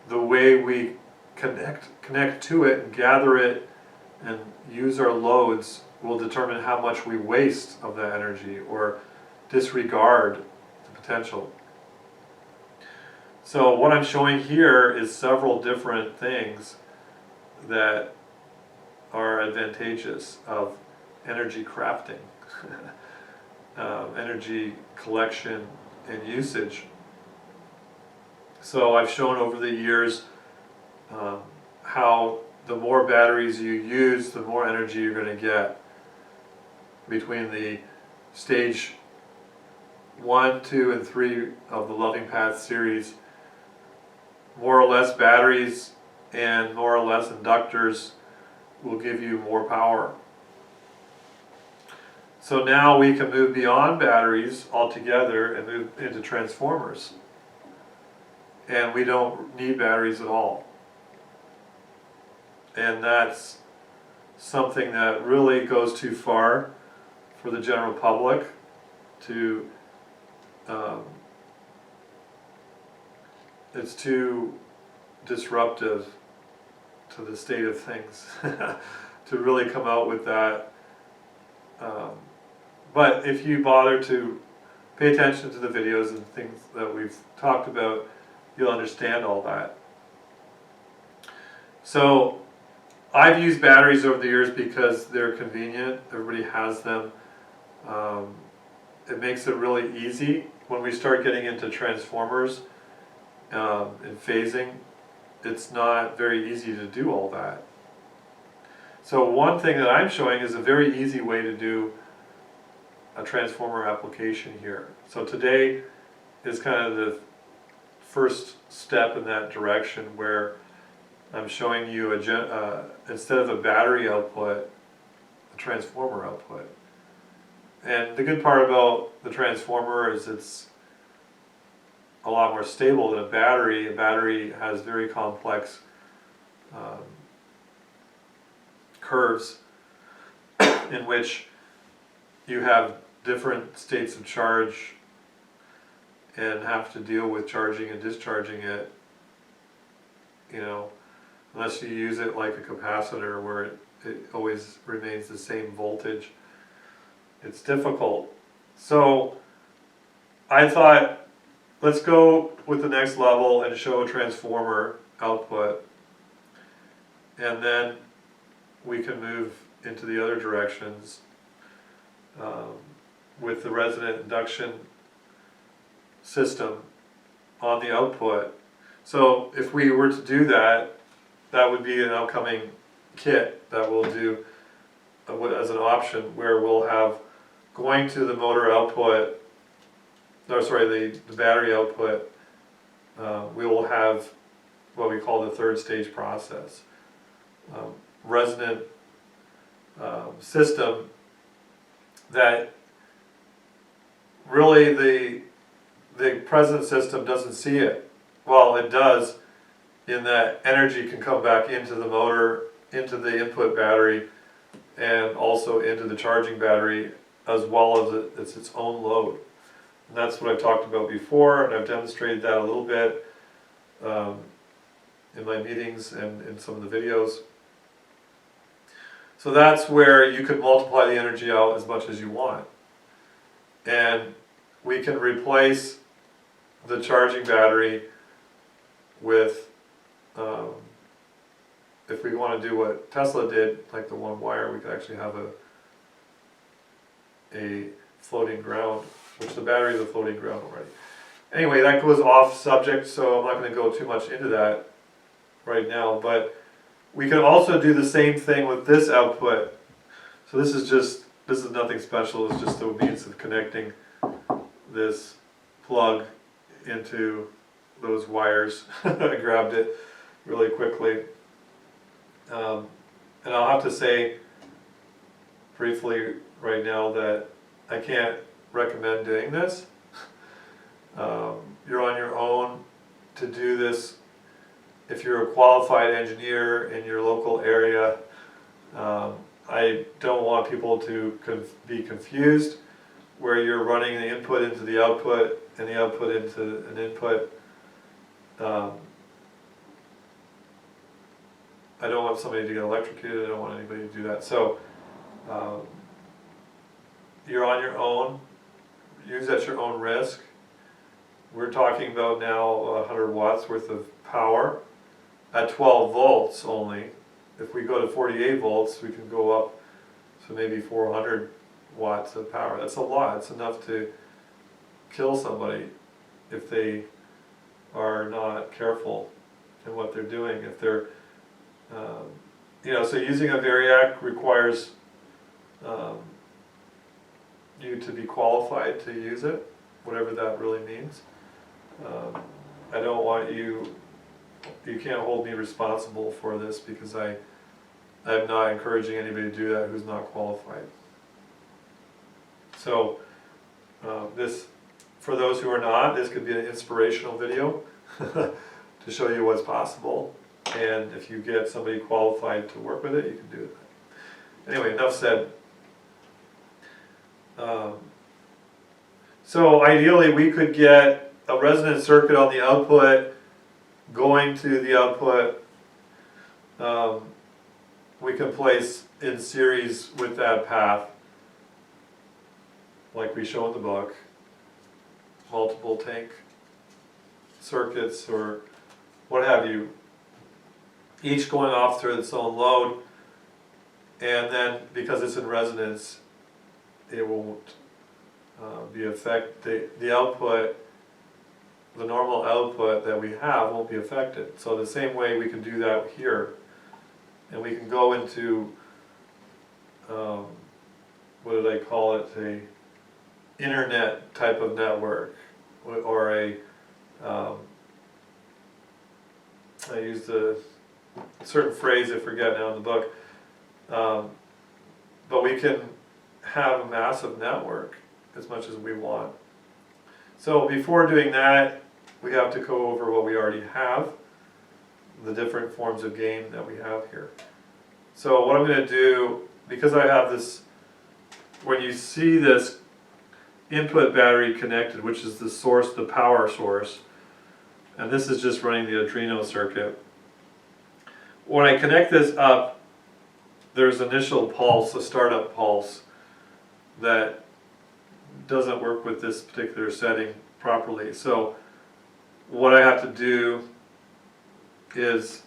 the way we connect to it and gather it and use our loads will determine how much we waste of that energy or disregard the potential. So what I'm showing here is several different things that are advantageous of energy crafting, energy collection and usage. So I've shown over the years how the more batteries you use, the more energy you're going to get. Between the stage 1, 2, and 3 of the Loving Path series, more or less batteries and more or less inductors will give you more power. So now we can move beyond batteries altogether and move into transformers. And we don't need batteries at all. And that's something that really goes too far for the general public to, it's too disruptive to the state of things to really come out with that. But if you bother to pay attention to the videos and things that we've talked about, you'll understand all that. So I've used batteries over the years because they're convenient. Everybody has them. It makes it really easy. When we start getting into transformers and phasing, it's not very easy to do all that. So one thing that I'm showing is a very easy way to do a transformer application here. So today is kind of the first step in that direction, where I'm showing you instead of a battery output, a transformer output. And the good part about the transformer is it's a lot more stable than a battery. A battery has very complex curves in which you have different states of charge and have to deal with charging and discharging it, you know, unless you use it like a capacitor where it always remains the same voltage. It's difficult. So I thought, let's go with the next level and show a transformer output, and then we can move into the other directions with the resonant induction system on the output. So if we were to do that, that would be an upcoming kit that we'll do as an option, where we'll have, going to the motor output, no, sorry, the battery output, we will have what we call the third stage process. Resonant system that really the present system doesn't see it. Well, it does, in that energy can come back into the motor, into the input battery, and also into the charging battery, as well as it's its own load. And that's what I've talked about before, and I've demonstrated that a little bit in my meetings and in some of the videos. So that's where you could multiply the energy out as much as you want. And we can replace the charging battery with if we want to do what Tesla did, like the one wire, we could actually have a floating ground, which the battery is a floating ground already. Anyway, that goes off subject, so I'm not going to go too much into that right now, but we can also do the same thing with this output. So this is nothing special, it's just a means of connecting this plug into those wires. I grabbed it really quickly. And I'll have to say briefly right now that I can't recommend doing this. You're on your own to do this. If you're a qualified engineer in your local area, I don't want people to be confused where you're running the input into the output and the output into an input. I don't want somebody to get electrocuted, I don't want anybody to do that. So you're on your own, use at your own risk. We're talking about now 100 watts worth of power at 12 volts only. If we go to 48 volts, we can go up to maybe 400 watts of power. That's a lot. It's enough to kill somebody if they are not careful in what they're doing. If they're, so using a Variac requires you to be qualified to use it, whatever that really means. I don't want you can't hold me responsible for this because I'm not encouraging anybody to do that who's not qualified. So this, for those who are not, this could be an inspirational video to show you what's possible. And if you get somebody qualified to work with it, you can do it. Anyway, enough said. So ideally we could get a resonant circuit on the output going to the output. We can place in series with that path, like we show in the book, multiple tank circuits or what have you, each going off through its own load, and then because it's in resonance, it won't be the output, the normal output that we have won't be affected. So the same way we can do that here, and we can go into what did I call it, a internet type of network, or a I used a certain phrase I forget now in the book, but we can have a massive network as much as we want. So before doing that, we have to go over what we already have, the different forms of gain that we have here. So what I'm going to do, because I have this, when you see this input battery connected, which is the source, the power source, and this is just running the Adreno circuit. When I connect this up, there's initial pulse, a startup pulse, that doesn't work with this particular setting properly. So what I have to do is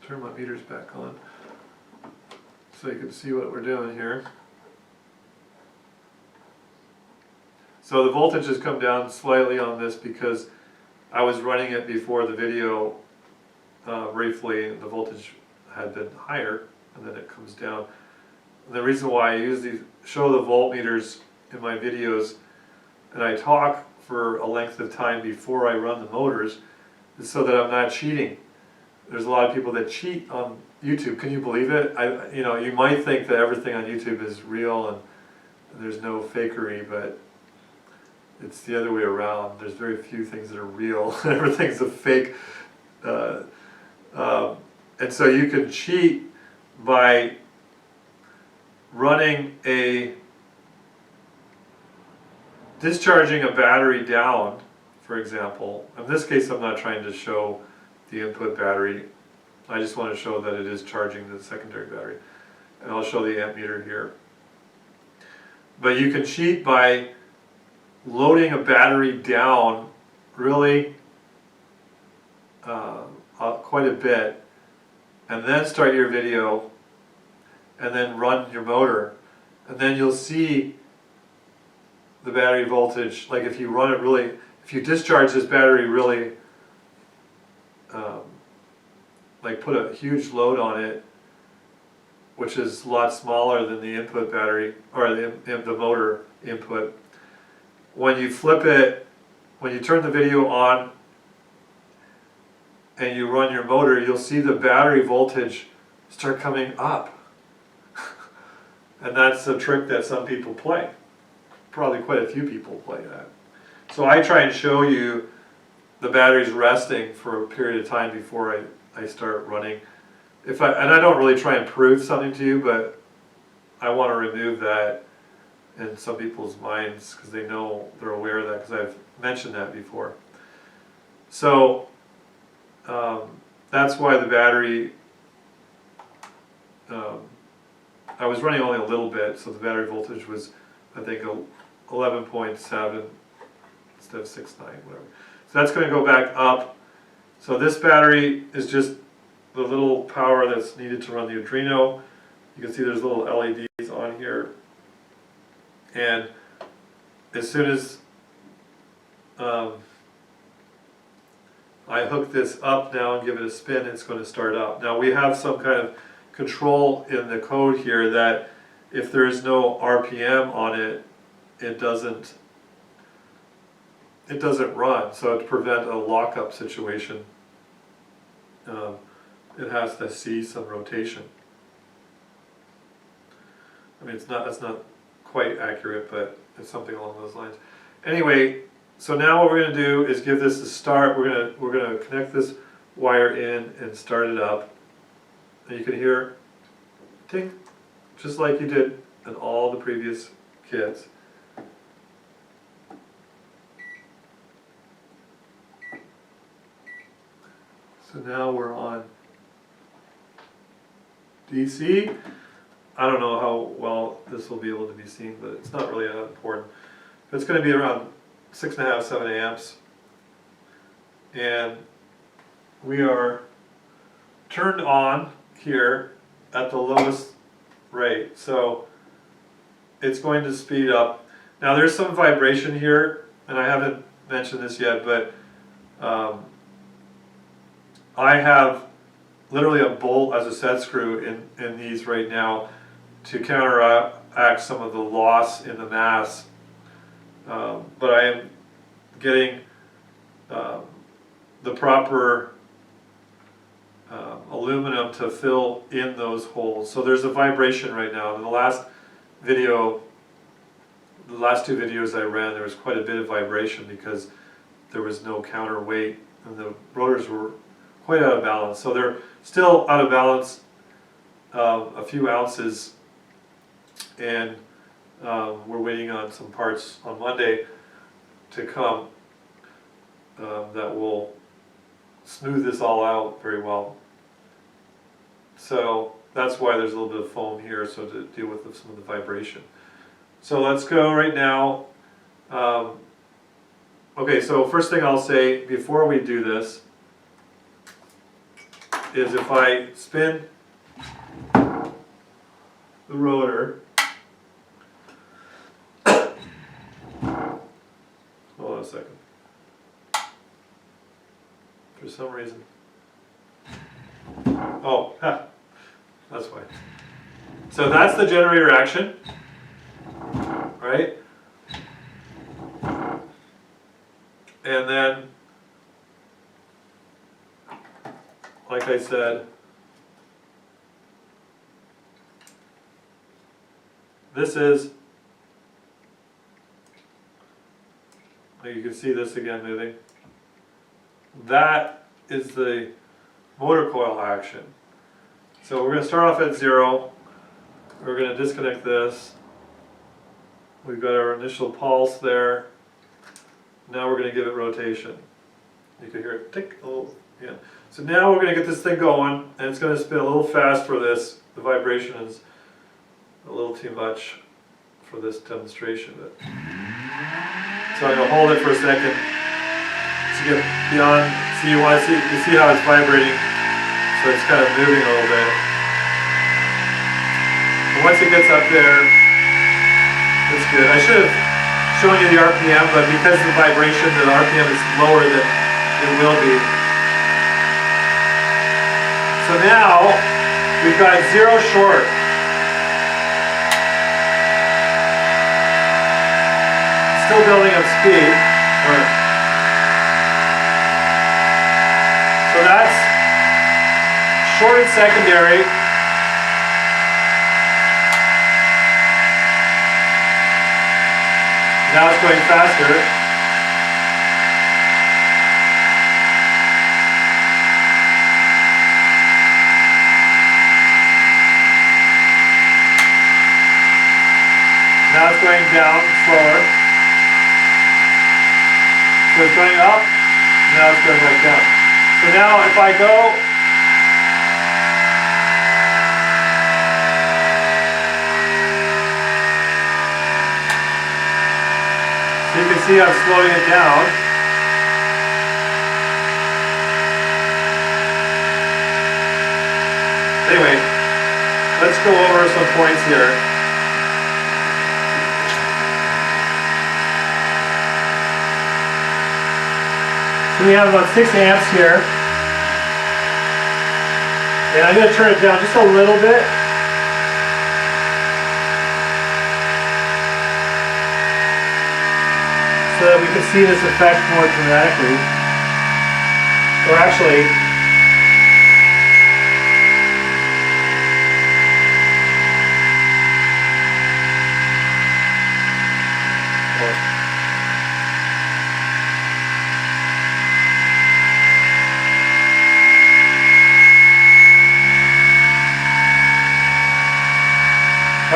turn my meters back on so you can see what we're doing here. So the voltage has come down slightly on this because I was running it before the video briefly, and the voltage had been higher, and then it comes down. And the reason why I usually show the voltmeters in my videos, and I talk for a length of time before I run the motors, is so that I'm not cheating. There's a lot of people that cheat on YouTube. Can you believe it? You might think that everything on YouTube is real and there's no fakery, but it's the other way around. There's very few things that are real. Everything's a fake. And so you can cheat by discharging a battery down, for example. In this case, I'm not trying to show the input battery. I just want to show that it is charging the secondary battery. And I'll show the amp meter here. But you can cheat by loading a battery down really quite quite a bit, and then start your video, and then run your motor, and then you'll see the battery voltage. Like if you run it really, if you discharge this battery really, like put a huge load on it, which is a lot smaller than the input battery, or the motor input. When you flip it, when you turn the video on and you run your motor, you'll see the battery voltage start coming up. And that's a trick that some people play. Probably quite a few people play that. So I try and show you the batteries resting for a period of time before I start running. And I don't really try and prove something to you, but I want to remove that in some people's minds because they're aware of that, because I've mentioned that before. So that's why the battery, I was running only a little bit, so the battery voltage was, I think, 11.7 instead of 6.9, whatever. So that's going to go back up. So this battery is just the little power that's needed to run the Adreno. You can see there's little LEDs on here. And as soon as I hook this up now and give it a spin, it's going to start up. Now we have some kind of control in the code here that if there is no RPM on it, it doesn't run. So to prevent a lockup situation, it has to see some rotation. I mean, that's not quite accurate, but it's something along those lines. Anyway, so now what we're going to do is give this a start. We're going to connect this wire in and start it up. And you can hear ting, just like you did in all the previous kits. So now we're on DC. I don't know how well this will be able to be seen, but it's not really that important. It's going to be around 6.5, 7 amps. And we are turned on here at the lowest rate. So it's going to speed up. Now there's some vibration here, and I haven't mentioned this yet, but I have literally a bolt as a set screw in these right now to counteract some of the loss in the mass. But I am getting the proper aluminum to fill in those holes. So there's a vibration right now. In the last video, the last two videos I ran, there was quite a bit of vibration because there was no counterweight and the rotors were quite out of balance. So they're still out of balance a few ounces, and we're waiting on some parts on Monday to come that will smooth this all out very well. So that's why there's a little bit of foam here, so to deal with some of the vibration. So let's go right now. Okay, so first thing I'll say before we do this is if I spin the rotor, hold on a second, for some reason, that's why. So that's the generator action, right? And then, like I said, this is, you can see this again moving. That is the motor coil action. So we're going to start off at 0. We're going to disconnect this. We've got our initial pulse there. Now we're going to give it rotation. You can hear it tick a little. Yeah. So now we're going to get this thing going, and it's going to spin a little fast for this. The vibration is a little too much for this demonstration. So I'm going to hold it for a second to get beyond. So you want to see how it's vibrating. So it's kind of moving a little bit. And once it gets up there, it's good. I should have shown you the RPM, but because of the vibration, the RPM is lower than it will be. So now, we've got 0 short. Still building up speed. So that's shorted secondary. Now it's going faster. Now it's going down slower. So it's going up, now it's going back down. So now if I go so you can see I'm slowing it down. Anyway, let's go over some points here. So we have about 6 amps here. And I'm going to turn it down just a little bit. So that we can see this effect more dramatically. Or actually,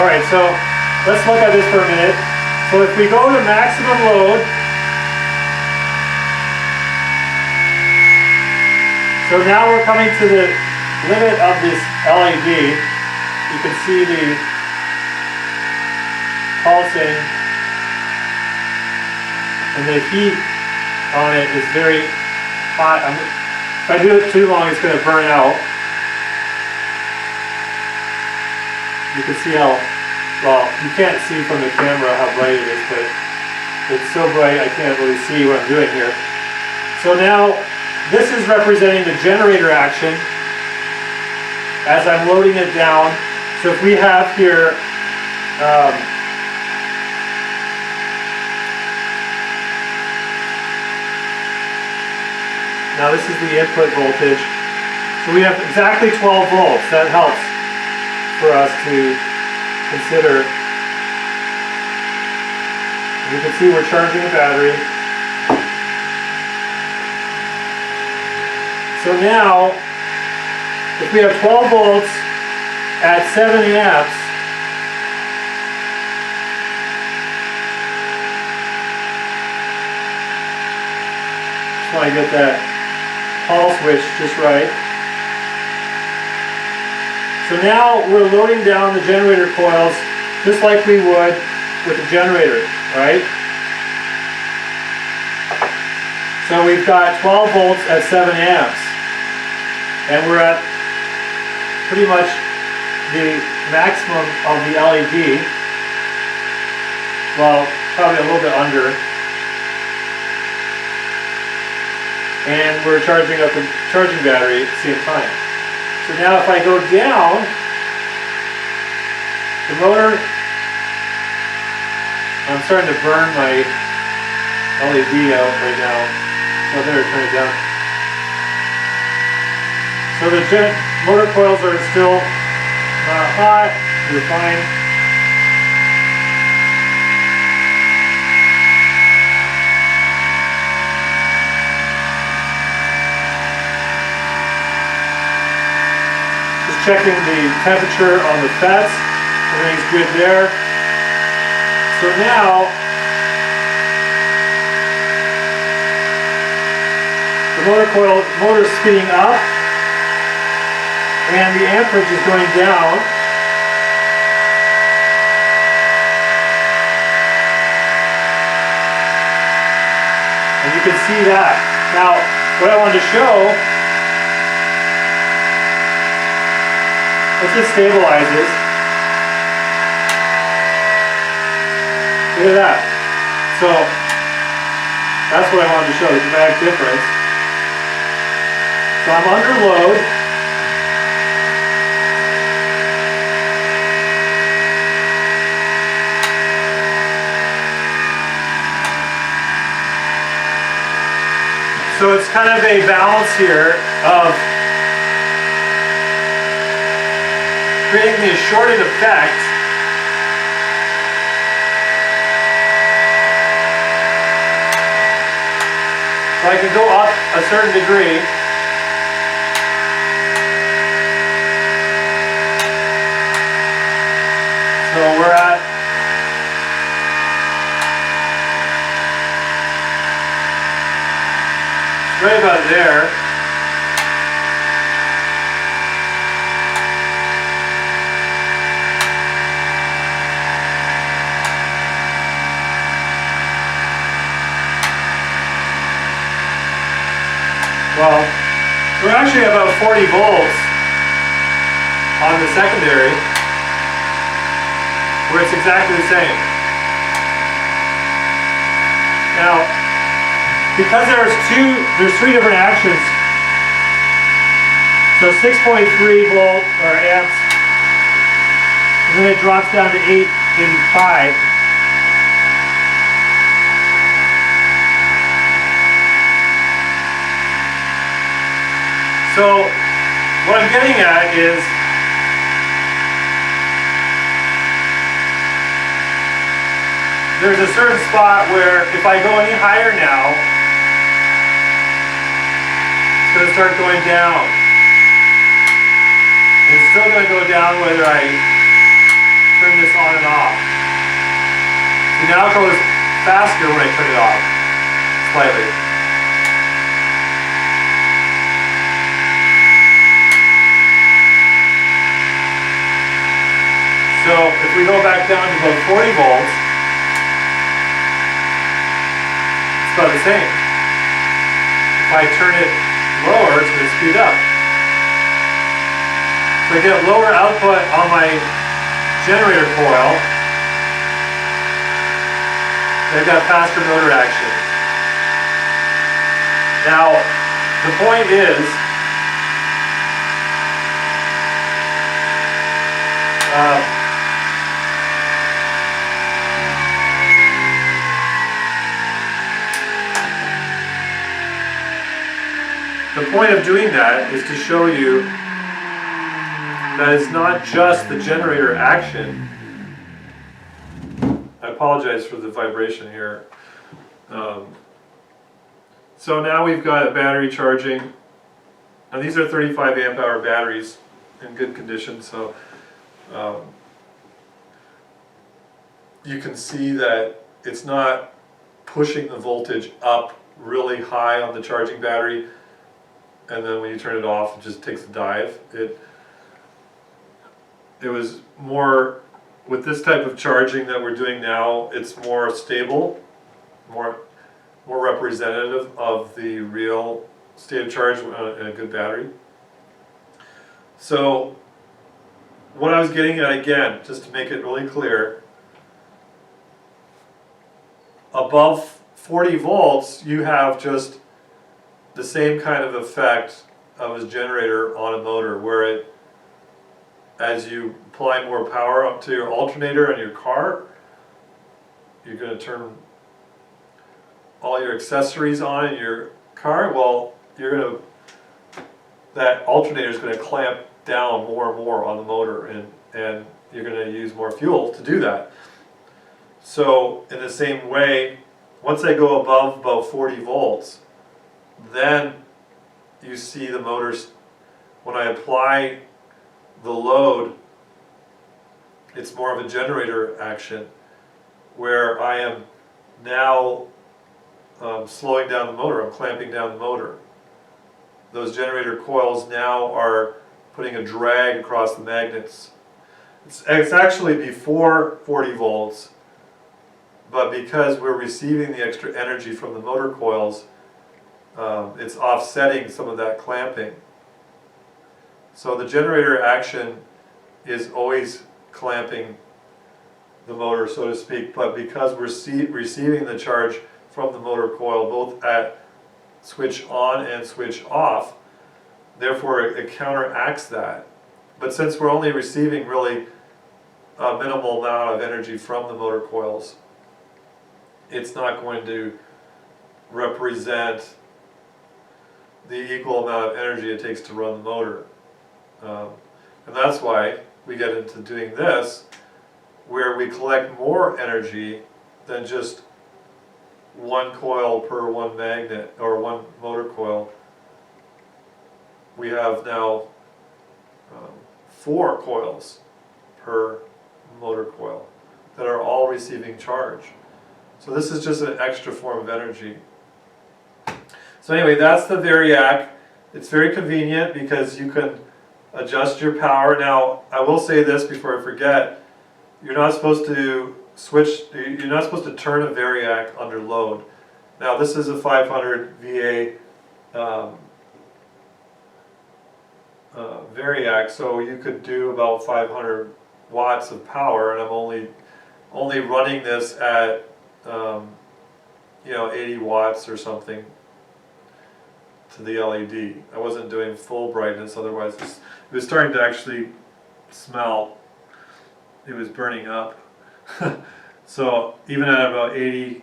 alright, so let's look at this for a minute. So if we go to maximum load, so now we're coming to the limit of this LED. You can see the pulsing, and the heat on it is very hot. If I do it too long, it's going to burn out. You can see how, well, you can't see from the camera how bright it is, but it's so bright I can't really see what I'm doing here. So now, this is representing the generator action as I'm loading it down. So if we have here, now this is the input voltage. So we have exactly 12 volts. That helps for us to consider. You can see we're charging the battery. So now, if we have 12 volts at 7 amps, just want to get that pulse switch just right. So now we're loading down the generator coils just like we would with the generator, right? So we've got 12 volts at 7 amps. And we're at pretty much the maximum of the LED. Well, probably a little bit under. And we're charging up the charging battery at the same time. So now if I go down, the motor, I'm starting to burn my LED out right now, so I better turn it down. So the motor coils are still not hot, they're fine. Checking the temperature on the FETs, everything's good there. So now, the motor is speeding up, and the amperage is going down. And you can see that. Now, what I wanted to show Once it stabilizes, look at that. So that's what I wanted to show, the dramatic difference. So I'm under load. So it's kind of a balance here of creating the shorted effect so I can go up a certain degree. So we're at right about there. Well, we're actually about 40 volts on the secondary, where it's exactly the same. Now, because there's three different actions. So 6.3 volt or amps, and then it drops down to 885. So what I'm getting at is there's a certain spot where if I go any higher now, it's going to start going down. And it's still going to go down whether I turn this on and off. So now it goes faster when I turn it off, slightly. So if we go back down to about 40 volts, it's about the same. If I turn it lower, it's going to speed up. So I get lower output on my generator coil. I've got faster motor action. Now, the point is, the point of doing that is to show you that it's not just the generator action. I apologize for the vibration here. So now we've got a battery charging. Now these are 35 amp hour batteries in good condition, so you can see that it's not pushing the voltage up really high on the charging battery, and then when you turn it off it just takes a dive. It was more, with this type of charging that we're doing now, it's more stable, more representative of the real state of charge in a good battery. So what I was getting at, again, just to make it really clear, above 40 volts you have just the same kind of effect of a generator on a motor, where it, as you apply more power up to your alternator in your car, you're going to turn all your accessories on in your car. Well, that alternator is going to clamp down more and more on the motor, and you're going to use more fuel to do that. So in the same way, once I go above about 40 volts, then you see the motors, when I apply the load, it's more of a generator action, where I am now slowing down the motor, I'm clamping down the motor. Those generator coils now are putting a drag across the magnets. It's actually before 40 volts, but because we're receiving the extra energy from the motor coils, it's offsetting some of that clamping. So the generator action is always clamping the motor, so to speak, but because we're receiving the charge from the motor coil both at switch on and switch off, therefore it counteracts that. But since we're only receiving really a minimal amount of energy from the motor coils, it's not going to represent the equal amount of energy it takes to run the motor. And that's why we get into doing this, where we collect more energy than just one coil per one magnet, or one motor coil. We have now 4 coils per motor coil that are all receiving charge. So this is just an extra form of energy. So anyway, that's the Variac. It's very convenient because you can adjust your power. Now, I will say this before I forget, you're not supposed to turn a Variac under load. Now this is a 500 VA Variac, so you could do about 500 watts of power, and I'm only running this at 80 watts or something to the LED. I wasn't doing full brightness, otherwise it was starting to actually smell. It was burning up. So even at about 80%,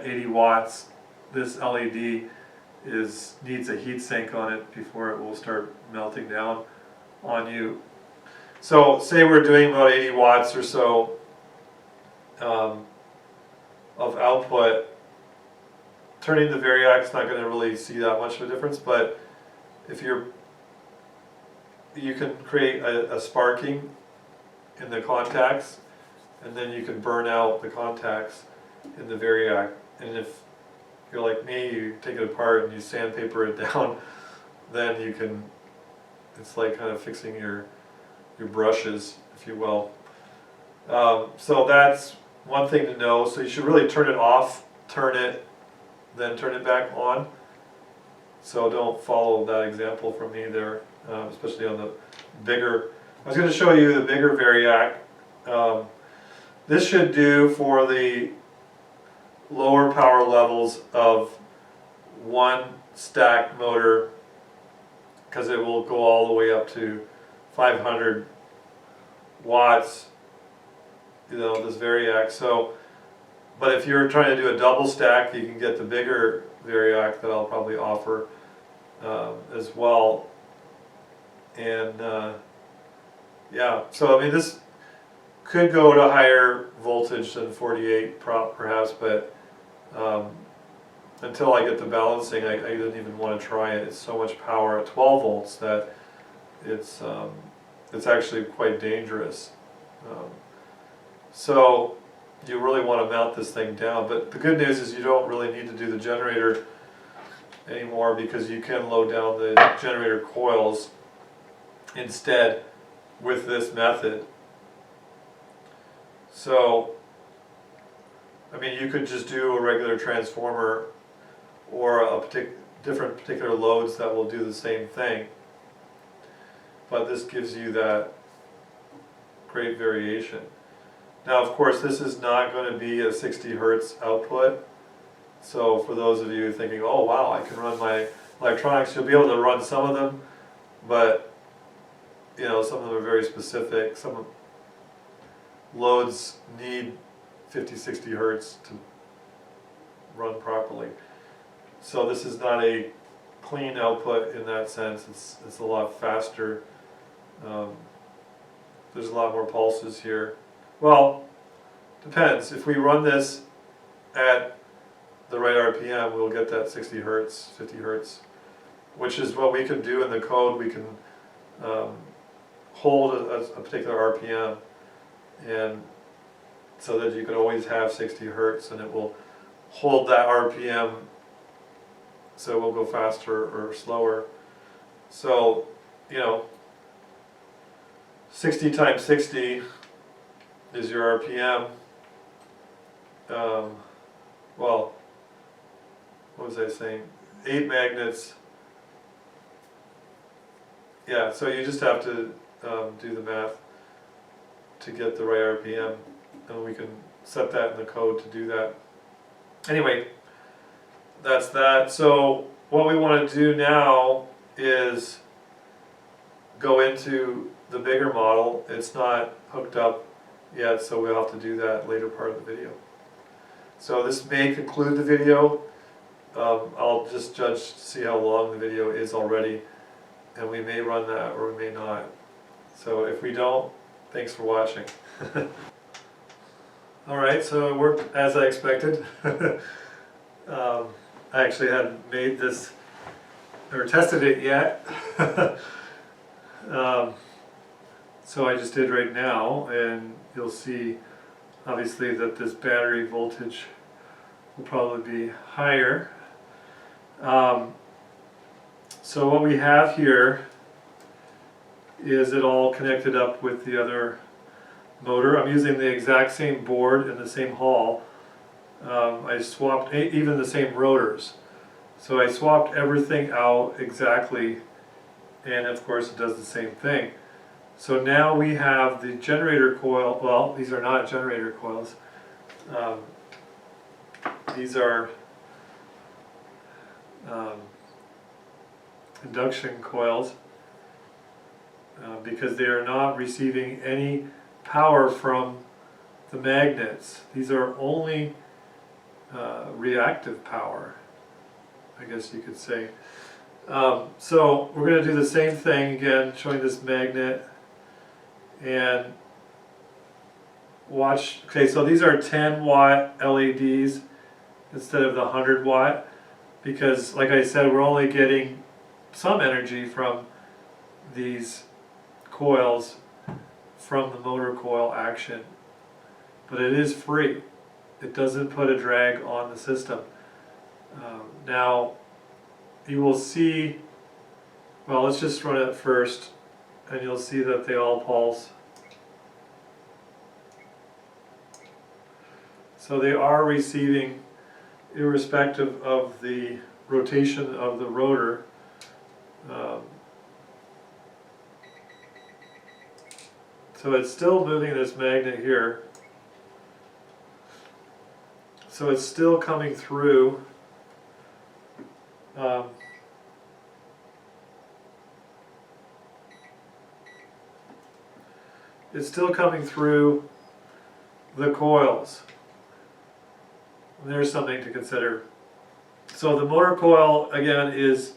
80 watts, this LED needs a heat sink on it before it will start melting down on you. So say we're doing about 80 watts or so of output. Turning the Variac's not going to really see that much of a difference, but if you can create a sparking in the contacts, and then you can burn out the contacts in the Variac. And if you're like me, you take it apart and you sandpaper it down, then you can, it's like kind of fixing your brushes, if you will. So that's one thing to know. So you should really turn it off, turn it, then turn it back on. So don't follow that example from me there, especially on the bigger. I was going to show you the bigger Variac. This should do for the lower power levels of one stack motor, because it will go all the way up to 500 watts, this Variac. So, but if you're trying to do a double stack, you can get the bigger Variac that I'll probably offer as well. And yeah, so I mean, this could go to higher voltage than 48 perhaps, but until I get the balancing, I didn't even want to try it. It's so much power at 12 volts that it's actually quite dangerous. So you really want to mount this thing down. But the good news is you don't really need to do the generator anymore, because you can load down the generator coils instead with this method. So, I mean, you could just do a regular transformer or a different particular loads that will do the same thing. But this gives you that great variation. Now, of course, this is not going to be a 60 hertz output. So for those of you thinking, oh wow, I can run my electronics, you'll be able to run some of them, but some of them are very specific. Some loads need 50, 60 hertz to run properly. So this is not a clean output in that sense. It's a lot faster. There's a lot more pulses here. Well, depends. If we run this at the right RPM, we'll get that 60 hertz, 50 hertz, which is what we can do in the code. We can hold a particular RPM, and so that you can always have 60 hertz, and it will hold that RPM, so it will go faster or slower. So 60 times 60 is your RPM. Well, what was I saying? 8 magnets. Yeah, so you just have to do the math to get the right RPM, and we can set that in the code to do that. Anyway, that's that. So what we want to do now is go into the bigger model. It's not hooked up yet, so we'll have to do that later part of the video. So this may conclude the video. I'll just judge to see how long the video is already, and we may run that or we may not. So if we don't, thanks for watching. Alright, so it worked as I expected. I actually hadn't made this or tested it yet. So I just did right now, and you'll see obviously that this battery voltage will probably be higher. So what we have here is it all connected up with the other motor. I'm using the exact same board in the same hall. I swapped even the same rotors. So I swapped everything out exactly, and of course it does the same thing. So now we have the generator coil. Well, these are not generator coils. These are induction coils because they are not receiving any power from the magnets. These are only reactive power, I guess you could say. So we're going to do the same thing again, showing this magnet, and watch. Okay, so these are 10-watt LEDs instead of the 100-watt, because like I said, we're only getting some energy from these coils from the motor coil action, but it is free. It doesn't put a drag on the system. Now you will see, well, let's just run it first, and you'll see that they all pulse. So they are receiving, irrespective of the rotation of the rotor. So it's still moving this magnet here. So it's still coming through. It's still coming through the coils. And there's something to consider. So the motor coil, again, is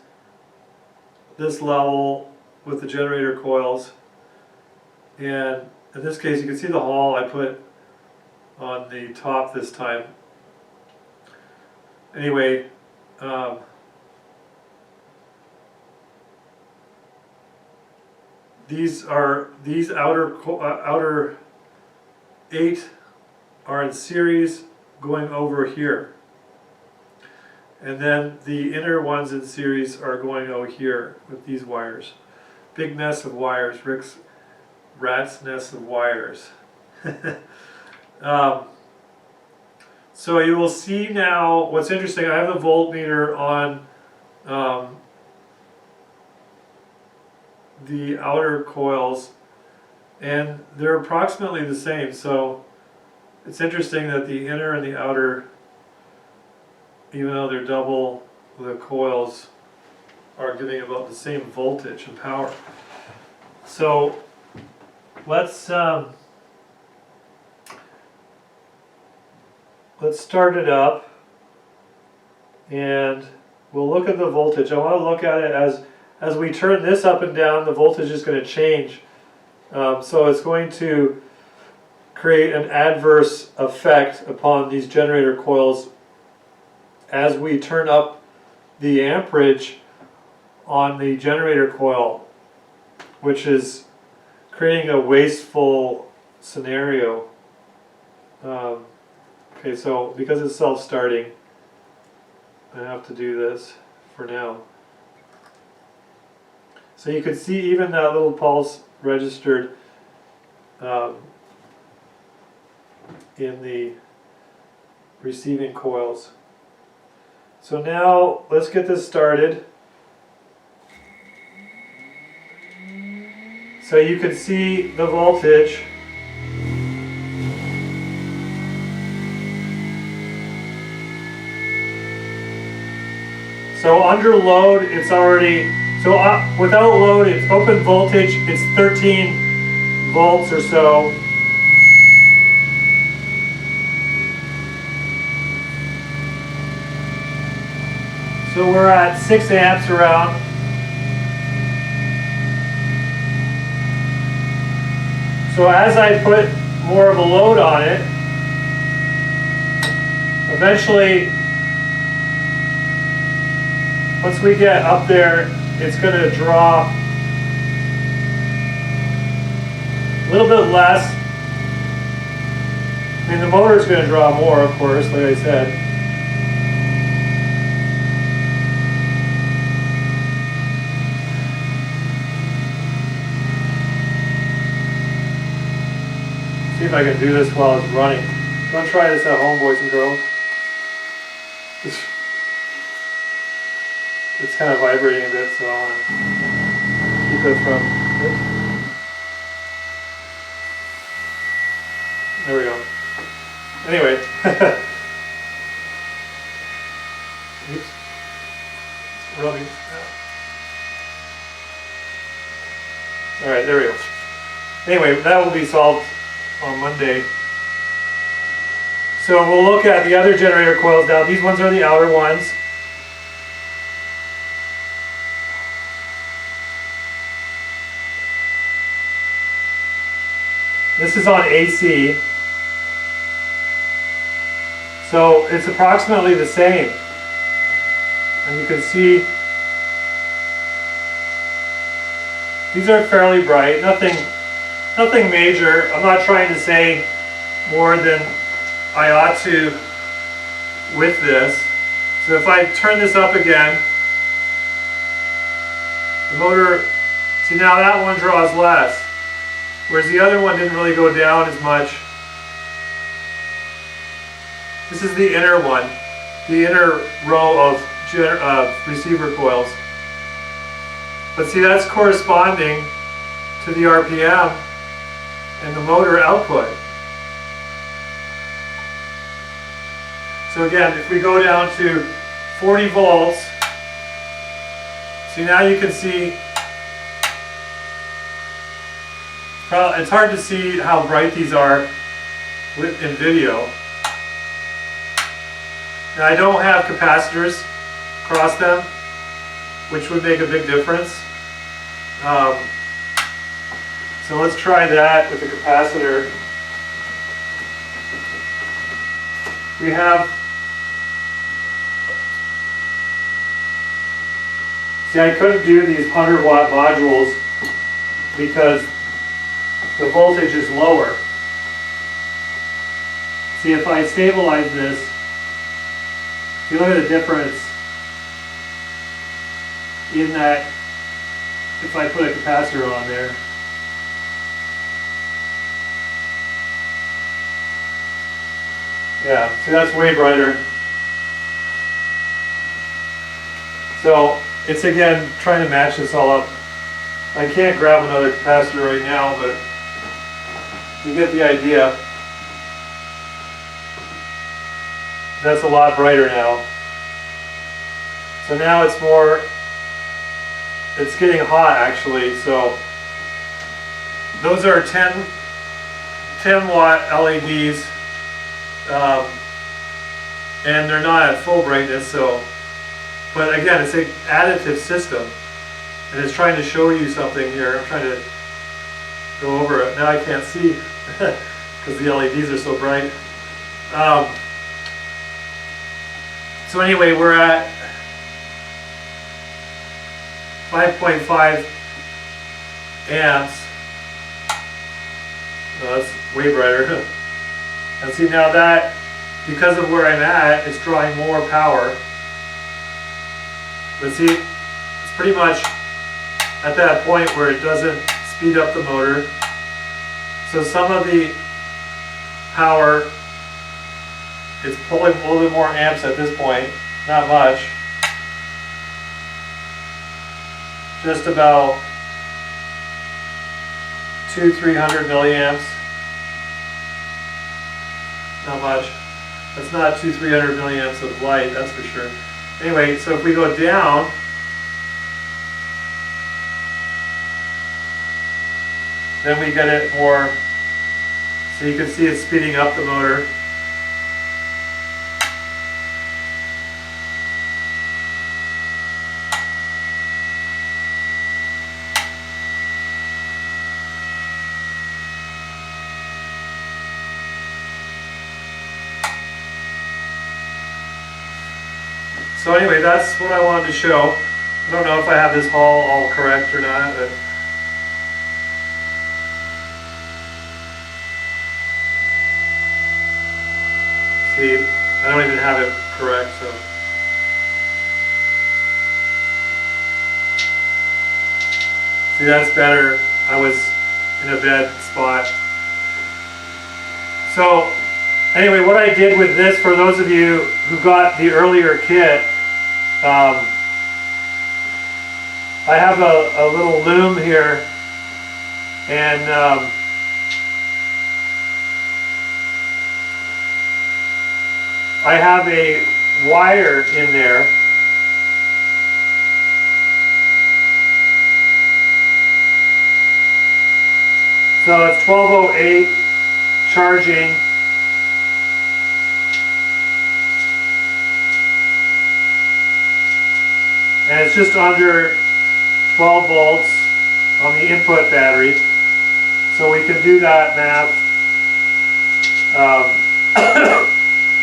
this level with the generator coils. And in this case, you can see the hall I put on the top this time. Anyway, these outer 8 are in series going over here, and then the inner ones in series are going over here with these wires. Big mess of wires, rat's nest of wires. So you will see now, what's interesting, I have the voltmeter on the outer coils, and they're approximately the same. So it's interesting that the inner and the outer, even though they're double the coils, are giving about the same voltage and power. So let's start it up, and we'll look at the voltage. I want to look at it as we turn this up and down, the voltage is going to change. So it's going to create an adverse effect upon these generator coils as we turn up the amperage on the generator coil, which is creating a wasteful scenario. Okay, so because it's self-starting, I have to do this for now. So you can see even that little pulse registered in the receiving coils. So now let's get this started. So you can see the voltage. So under load, it's already, so without load, it's open voltage, it's 13 volts or so. So we're at 6 amps around. So as I put more of a load on it, eventually, once we get up there, it's going to draw a little bit less. I mean, the motor's going to draw more, of course, like I said. See if I can do this while it's running. I'm going to try this at home, boys and girls. It's kind of vibrating a bit, so I want to keep it from. Oops. There we go. Anyway. Oops. Rubbing. Alright, there we go. Anyway, that will be solved on Monday. So we'll look at the other generator coils now. These ones are the outer ones. This is on AC. So it's approximately the same. And you can see these are fairly bright, nothing major. I'm not trying to say more than I ought to with this. So if I turn this up again, the motor, see now that one draws less, whereas the other one didn't really go down as much. This is the inner one, the inner row of receiver coils. But see, that's corresponding to the RPM and the motor output. So again, if we go down to 40 volts, see now you can see, it's hard to see how bright these are in video. Now I don't have capacitors across them, which would make a big difference. So let's try that with the capacitor. We have, see, I couldn't do these 100-watt modules because the voltage is lower. See, if I stabilize this, if you look at the difference in that, if I put a capacitor on there. Yeah, see, that's way brighter. So it's again trying to match this all up. I can't grab another capacitor right now, but you get the idea. That's a lot brighter now. So now it's more, it's getting hot actually. So those are 10 watt LEDs. And they're not at full brightness, so, but again, it's an additive system, and it's trying to show you something here. I'm trying to go over it. Now I can't see because the LEDs are so bright. So anyway, we're at 5.5 amps. That's way brighter. And see now that, because of where I'm at, it's drawing more power. But see, it's pretty much at that point where it doesn't speed up the motor. So some of the power, it's pulling a little bit more amps at this point, not much. Just about 300 milliamps. Not much. That's not 300 milliamps of light, that's for sure. Anyway, so if we go down, then we get it more, so you can see it's speeding up the motor. So anyway, that's what I wanted to show. I don't know if I have this all correct or not, but see, I don't even have it correct, so. See, that's better. I was in a bad spot. So, anyway, what I did with this, for those of you who got the earlier kit, I have a little loom here, and I have a wire in there. So it's 1208 charging. And it's just under 12 volts on the input battery. So we can do that math.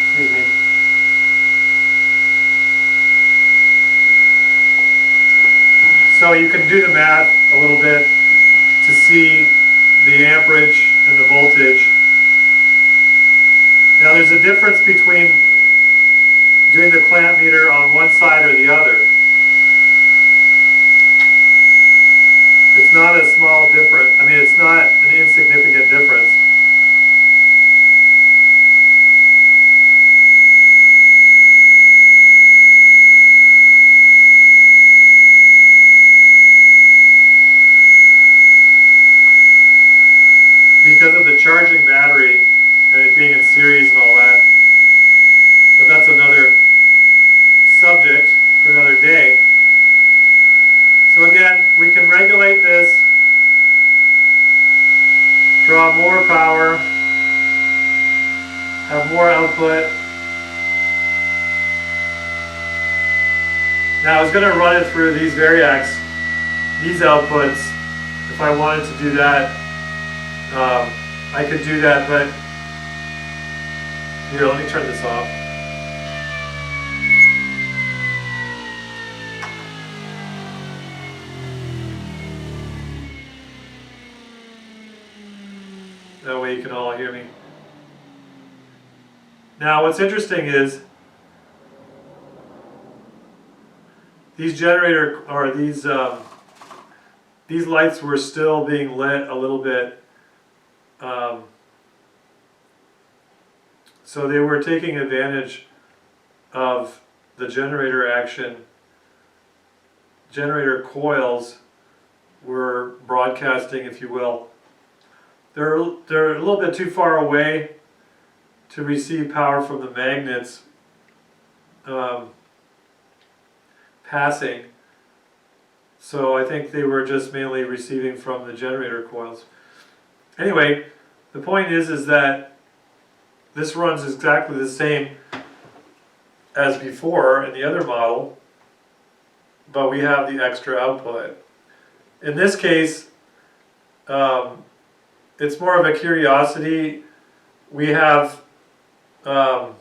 Excuse me. So you can do the math a little bit to see the amperage and the voltage. Now there's a difference between doing the clamp meter on one side or the other. It's not a small difference. I mean, it's not an insignificant difference. Because of the charging battery and it being in series and all that. But that's another subject for another day. So again, we can regulate this, draw more power, have more output. Now I was going to run it through these Variacs, these outputs. If I wanted to do that, I could do that, but here, let me turn this off. That way you can all hear me. Now what's interesting is these these lights were still being lit a little bit. So they were taking advantage of the generator action. Generator coils were broadcasting, if you will. They're a little bit too far away to receive power from the magnets passing. So I think they were just mainly receiving from the generator coils. Anyway, the point is that this runs exactly the same as before in the other model, but we have the extra output. In this case, it's more of a curiosity. We have 12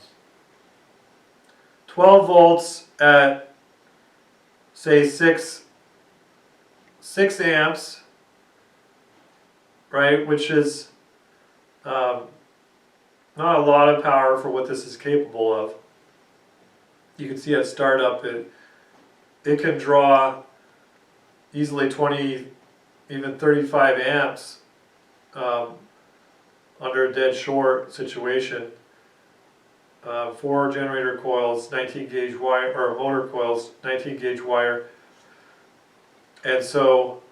volts at, say, 6 amps, right, which is not a lot of power for what this is capable of. You can see at startup it can draw easily 20, even 35 amps under a dead short situation. 4 generator coils, 19 gauge wire, or motor coils, 19 gauge wire. And so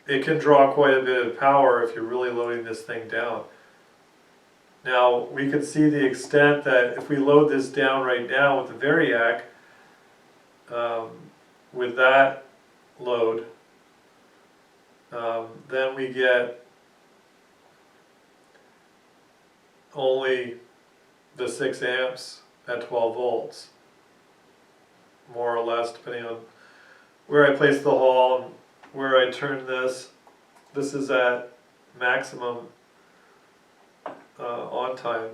it can draw quite a bit of power if you're really loading this thing down. Now, we can see the extent that if we load this down right now with the Variac, with that load, then we get only the 6 amps at 12 volts, more or less, depending on where I place the Hall and where I turn this. This is at maximum on time,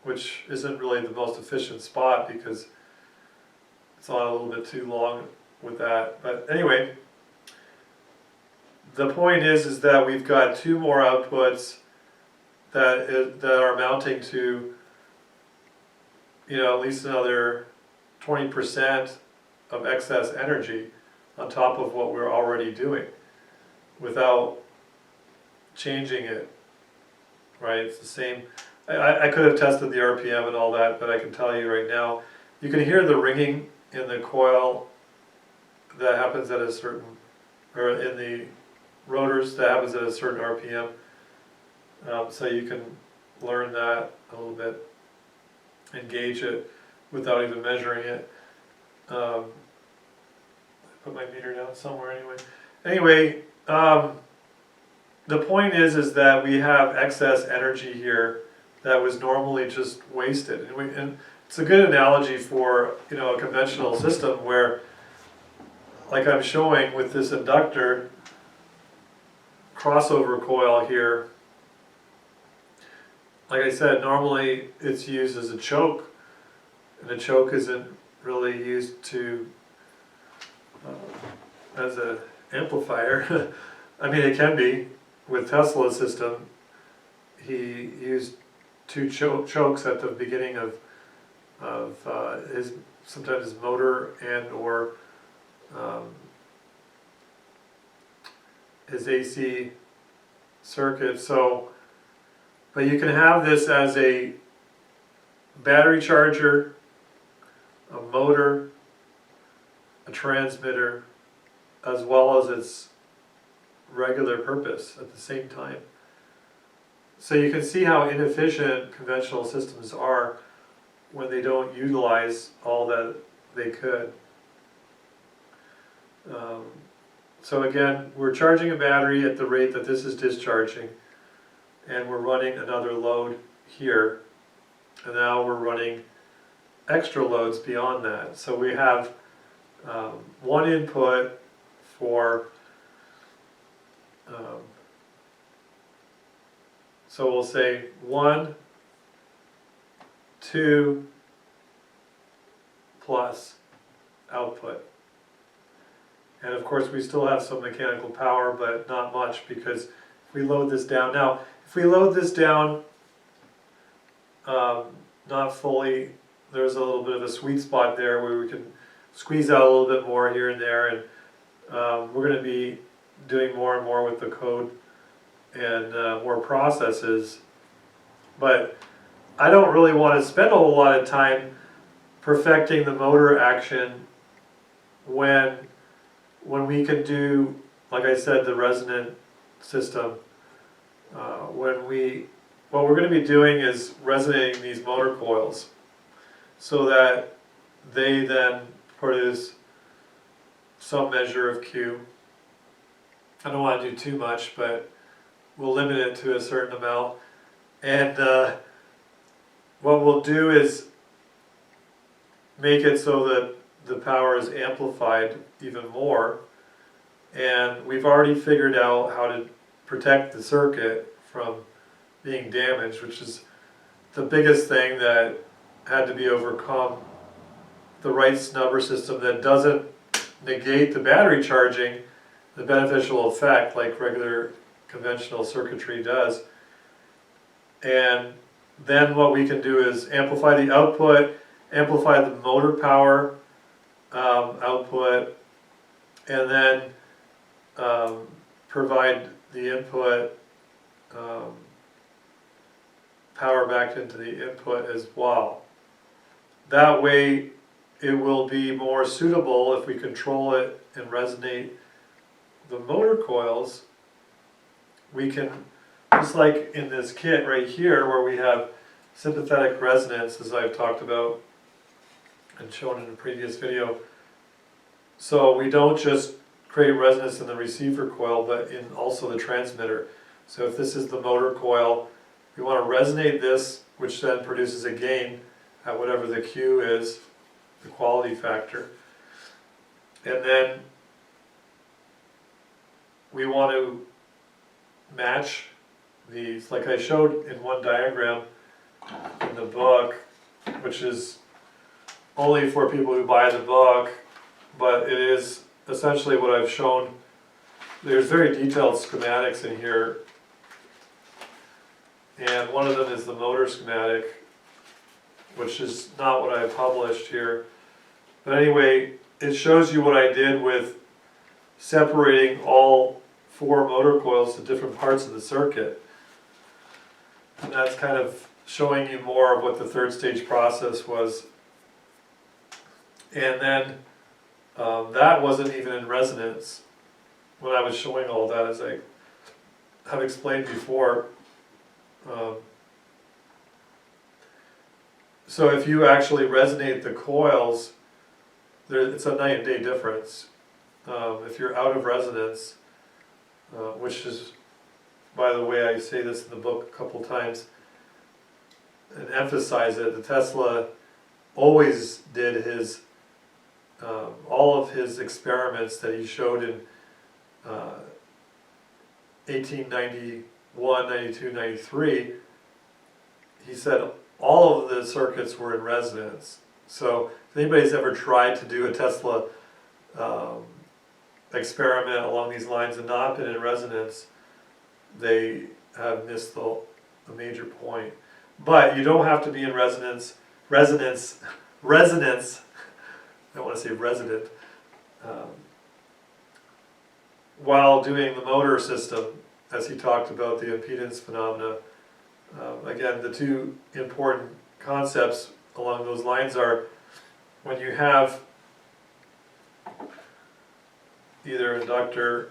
which isn't really the most efficient spot because it's on a little bit too long with that. But anyway, the point is that we've got 2 more outputs that are mounting to, at least another 20% of excess energy on top of what we're already doing without changing it, right? It's the same. I could have tested the RPM and all that, but I can tell you right now, you can hear the ringing in the coil that happens at a certain, or in the rotors that happens at a certain RPM. So you can learn that a little bit and gauge it without even measuring it. Put my meter down somewhere anyway. Anyway, the point is that we have excess energy here that was normally just wasted, and it's a good analogy for a conventional system where, like I'm showing with this inductor crossover coil here. Like I said, normally it's used as a choke, and a choke isn't really used to as an amplifier. I mean, it can be. With Tesla's system, he used 2 chokes at the beginning of his, sometimes his motor and or his AC circuit. So, but you can have this as a battery charger, a motor, a transmitter, as well as its regular purpose at the same time. So you can see how inefficient conventional systems are when they don't utilize all that they could. So again, we're charging a battery at the rate that this is discharging, and we're running another load here, and now we're running extra loads beyond that. So we have 1 input for so we'll say 1, 2 plus output. And of course we still have some mechanical power, but not much, because if we load this down, now if we load this down not fully, there's a little bit of a sweet spot there where we can squeeze out a little bit more here and there, and we're going to be doing more and more with the code and more processes. But I don't really want to spend a whole lot of time perfecting the motor action when we can do, like I said, the resonant system. What we're going to be doing is resonating these motor coils so that they then produce some measure of Q. I don't want to do too much, but we'll limit it to a certain amount. And what we'll do is make it so that the power is amplified even more. And we've already figured out how to protect the circuit from being damaged, which is the biggest thing that had to be overcome. The right snubber system that doesn't negate the battery charging, the beneficial effect like regular conventional circuitry does. And then what we can do is amplify the output, amplify the motor power output, and then provide the input power back into the input as well. That way it will be more suitable if we control it and resonate the motor coils we can, just like in this kit right here where we have sympathetic resonance, as I've talked about and shown in a previous video. So we don't just create resonance in the receiver coil, but in also the transmitter. So if this is the motor coil, we want to resonate this, which then produces a gain at whatever the Q is, the quality factor. And then we want to match these, like I showed in one diagram in the book, which is only for people who buy the book, but it is essentially what I've shown. There's very detailed schematics in here, and one of them is the motor schematic, which is not what I published here. But anyway, it shows you what I did with separating all 4 motor coils to different parts of the circuit. And that's kind of showing you more of what the third stage process was. And then that wasn't even in resonance when I was showing all that, as I have explained before. So if you actually resonate the coils, it's a night and day difference. If you're out of resonance, which is, by the way, I say this in the book a couple times and emphasize it, the Tesla always did his, all of his experiments that he showed in 1891, 92, 93, he said all of the circuits were in resonance. So if anybody's ever tried to do a Tesla experiment along these lines and not been in resonance, they have missed a major point. But you don't have to be in resonance, I don't want to say resident, while doing the motor system, as he talked about the impedance phenomena. Again, the 2 important concepts along those lines are when you have either inductor,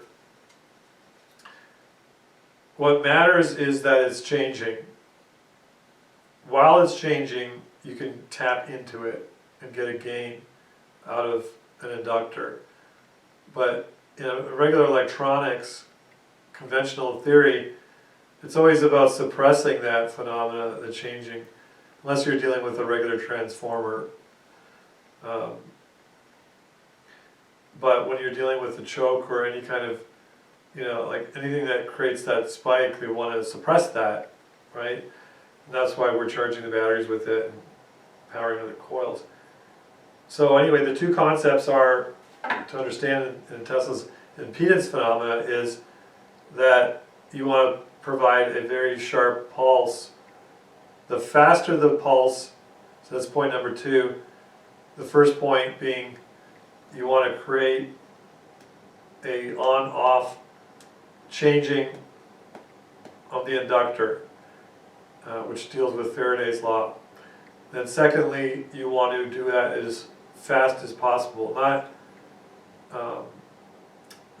what matters is that it's changing. While it's changing, you can tap into it and get a gain out of an inductor. But in regular electronics, conventional theory, it's always about suppressing that phenomena, the changing, unless you're dealing with a regular transformer. But when you're dealing with a choke or any kind of, like anything that creates that spike, we want to suppress that, right? And that's why we're charging the batteries with it and powering the coils. So anyway, the 2 concepts are, to understand in Tesla's impedance phenomena, is that you want to provide a very sharp pulse. The faster the pulse, so that's point number 2. The first point being you want to create a on-off changing of the inductor, which deals with Faraday's law. Then secondly, you want to do that as fast as possible. Not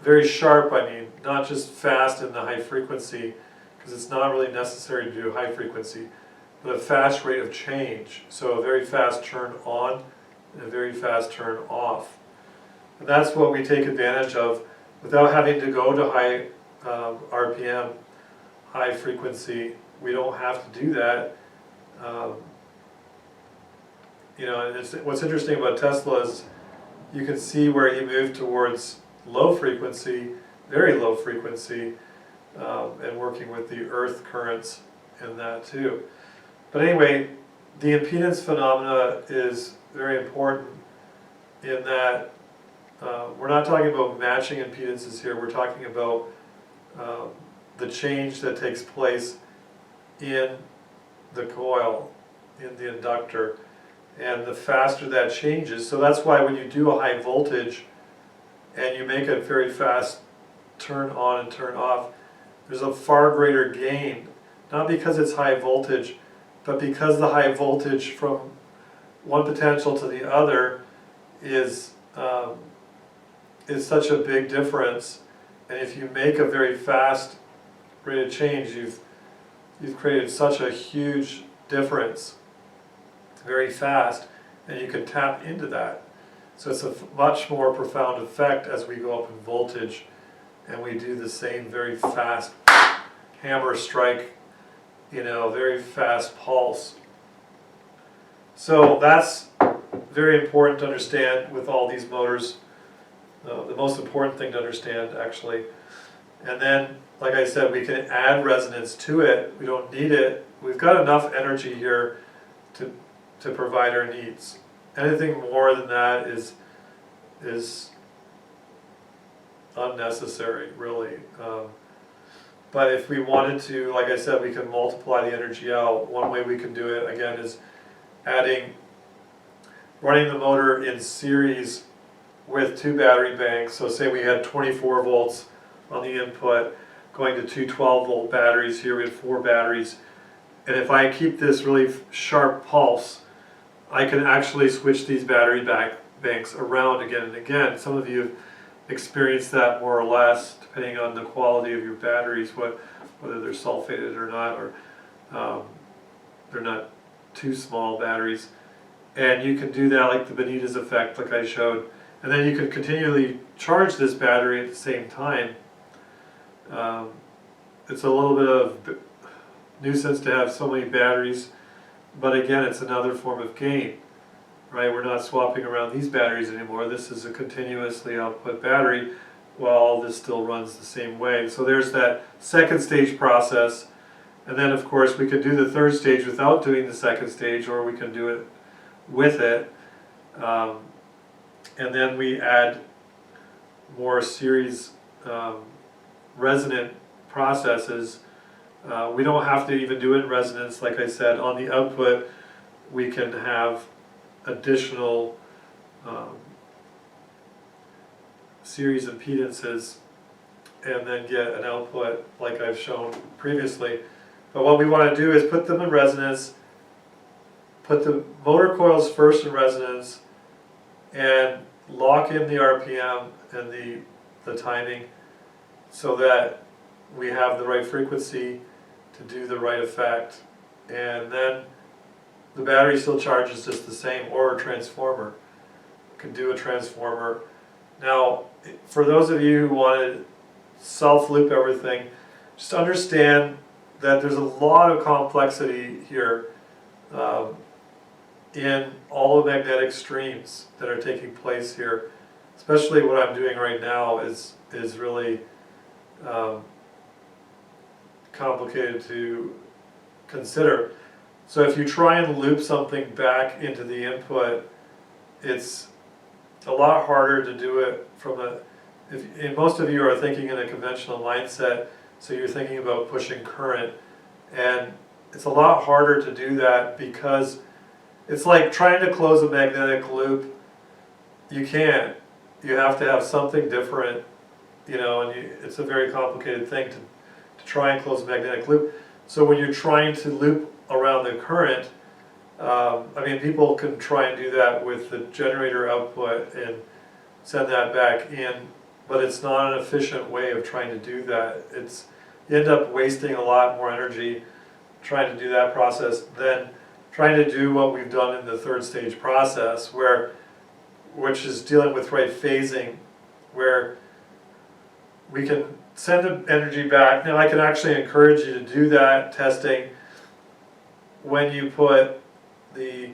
very sharp, I mean, not just fast in the high frequency, because it's not really necessary to do high frequency, but a fast rate of change. So a very fast turn on and a very fast turn off. And that's what we take advantage of without having to go to high RPM, high frequency. We don't have to do that. And what's interesting about Tesla is you can see where he moved towards low frequency, very low frequency, and working with the earth currents in that too. But anyway, the impedance phenomena is very important in that we're not talking about matching impedances here, we're talking about the change that takes place in the coil, in the inductor, and the faster that changes. So that's why when you do a high voltage and you make a very fast turn on and turn off, there's a far greater gain, not because it's high voltage, but because the high voltage from one potential to the other is such a big difference. And if you make a very fast rate of change, you've created such a huge difference very fast, and you can tap into that. So it's a much more profound effect as we go up in voltage, and we do the same very fast hammer strike, very fast pulse. So that's very important to understand with all these motors. The most important thing to understand, actually. And then, like I said, we can add resonance to it. We don't need it. We've got enough energy here to provide our needs. Anything more than that is unnecessary, really. But if we wanted to, like I said, we can multiply the energy out. One way we can do it, again, is running the motor in series with 2 battery banks. So say we had 24 volts on the input going to 2 12-volt batteries. Here we have 4 batteries. And if I keep this really sharp pulse, I can actually switch these battery banks around again and again. Some of you have experienced that more or less, depending on the quality of your batteries, whether they're sulfated or not, or they're not too small batteries. And you can do that like the Benitez effect, like I showed. And then you can continually charge this battery at the same time. It's a little bit of nuisance to have so many batteries, but again, it's another form of gain, right? We're not swapping around these batteries anymore. This is a continuously output battery while this still runs the same way. So there's that second stage process. And then, of course, we could do the third stage without doing the second stage, or we can do it with it. And then we add more series resonant processes. We don't have to even do it in resonance. Like I said, on the output, we can have additional series impedances and then get an output like I've shown previously. But what we want to do is put them in resonance, put the motor coils first in resonance, and lock in the RPM and the timing so that we have the right frequency to do the right effect. And then the battery still charges just the same, or a transformer. You can do a transformer. Now, for those of you who want to self-loop everything, just understand that there's a lot of complexity here in all the magnetic streams that are taking place here. Especially what I'm doing right now is really complicated to consider. So if you try and loop something back into the input, it's a lot harder to do it from and most of you are thinking in a conventional mindset, so you're thinking about pushing current, and it's a lot harder to do that because it's like trying to close a magnetic loop. You can't. You have to have something different, and it's a very complicated thing to try and close a magnetic loop. So when you're trying to loop around the current, people can try and do that with the generator output and send that back in, but it's not an efficient way of trying to do that. You end up wasting a lot more energy trying to do that process than trying to do what we've done in the third stage process, which is dealing with right phasing, where we can send the energy back. Now I can actually encourage you to do that testing when you put the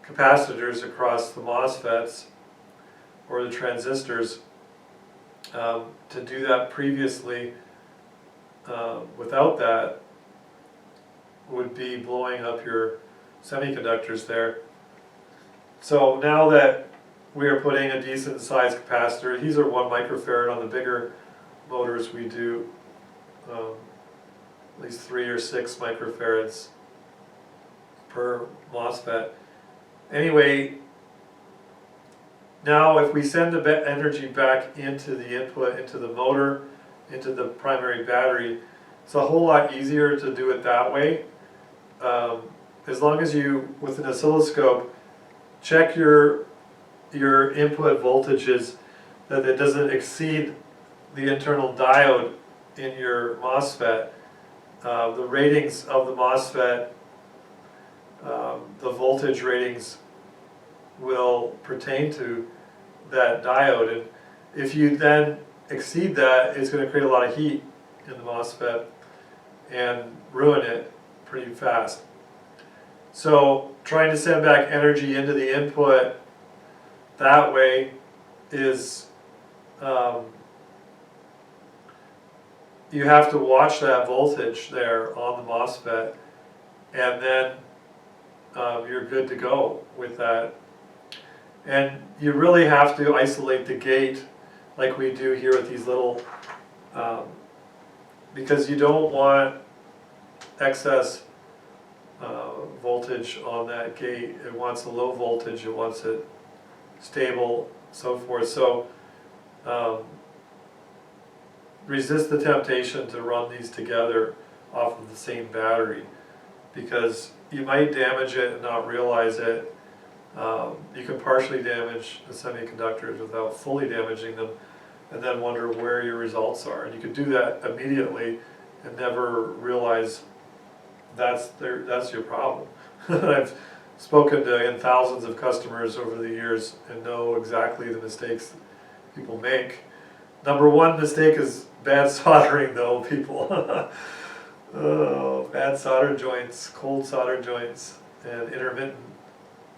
capacitors across the MOSFETs or the transistors. To do that previously without that would be blowing up your semiconductors there. So now that we are putting a decent sized capacitor, these are 1 microfarad on the bigger motors. We do at least 3 or 6 microfarads per MOSFET. Anyway, now if we send the energy back into the input, into the motor, into the primary battery, it's a whole lot easier to do it that way. As long as you, with an oscilloscope, check your input voltages, that it doesn't exceed the internal diode in your MOSFET, the ratings of the MOSFET, the voltage ratings will pertain to that diode, and if you then exceed that, it's going to create a lot of heat in the MOSFET and ruin it pretty fast. So trying to send back energy into the input that way is, you have to watch that voltage there on the MOSFET, and then you're good to go with that. And you really have to isolate the gate like we do here with these little, because you don't want excess voltage on that gate. It wants a low voltage, it wants it stable, so forth. So resist the temptation to run these together off of the same battery, because you might damage it and not realize it. You can partially damage the semiconductors without fully damaging them, and then wonder where your results are. And you could do that immediately and never realize that's your problem. I've spoken to thousands of customers over the years and know exactly the mistakes people make. Number one mistake is bad soldering, though, people. Oh, bad solder joints, cold solder joints, and intermittent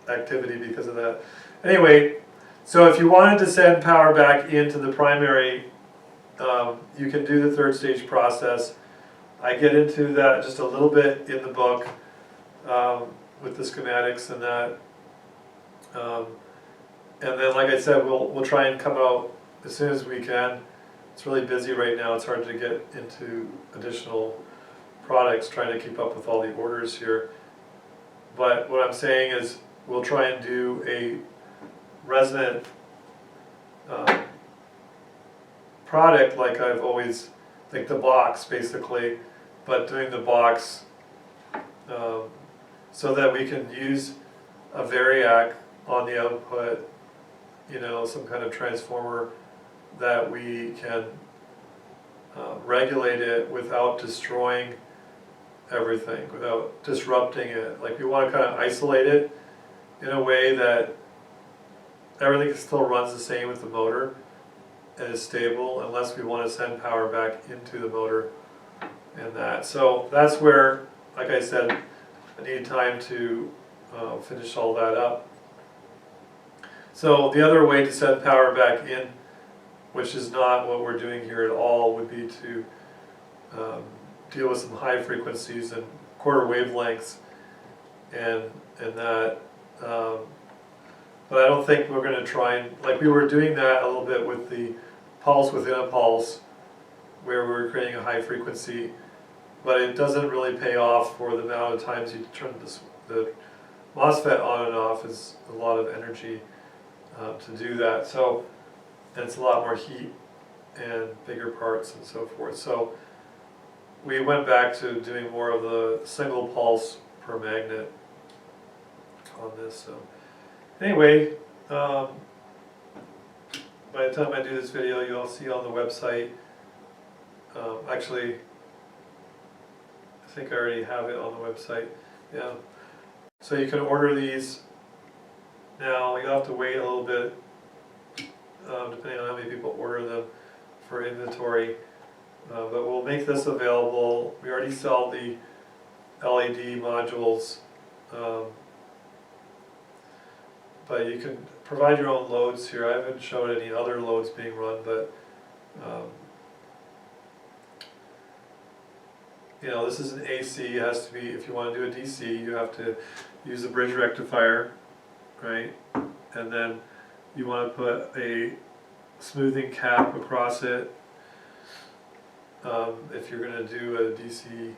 activity because of that. Anyway, so if you wanted to send power back into the primary, you can do the third stage process. I get into that just a little bit in the book with the schematics and that. And then, like I said, we'll try and come out as soon as we can. It's really busy right now. It's hard to get into additional products, trying to keep up with all the orders here. But what I'm saying is we'll try and do a resonant product like I've always, like the box basically, but doing the box so that we can use a Variac on the output, you know, some kind of transformer that we can regulate it without destroying everything, without disrupting it. Like, we want to kind of isolate it in a way that everything still runs the same with the motor and is stable, unless we want to send power back into the motor and that. So that's where, like I said, I need time to finish all that up. So the other way to send power back in, which is not what we're doing here at all, would be to deal with some high frequencies and quarter wavelengths and that. But I don't think we're going to try and, like we were doing that a little bit with the pulse within a pulse, where we were creating a high frequency, but it doesn't really pay off for the amount of times you turn the MOSFET on and off. Is a lot of energy to do that. So, and it's a lot more heat and bigger parts and so forth. So we went back to doing more of the single pulse per magnet on this. So anyway, by the time I do this video, you'll see on the website, actually, I think I already have it on the website, yeah. So you can order these now. You'll have to wait a little bit, depending on how many people order them for inventory. But we'll make this available. We already sell the LED modules, but you can provide your own loads here. I haven't shown any other loads being run, but you know, this is an AC. It has to be, if you want to do a DC, you have to use a bridge rectifier, right? And then you want to put a smoothing cap across it if you're going to do a DC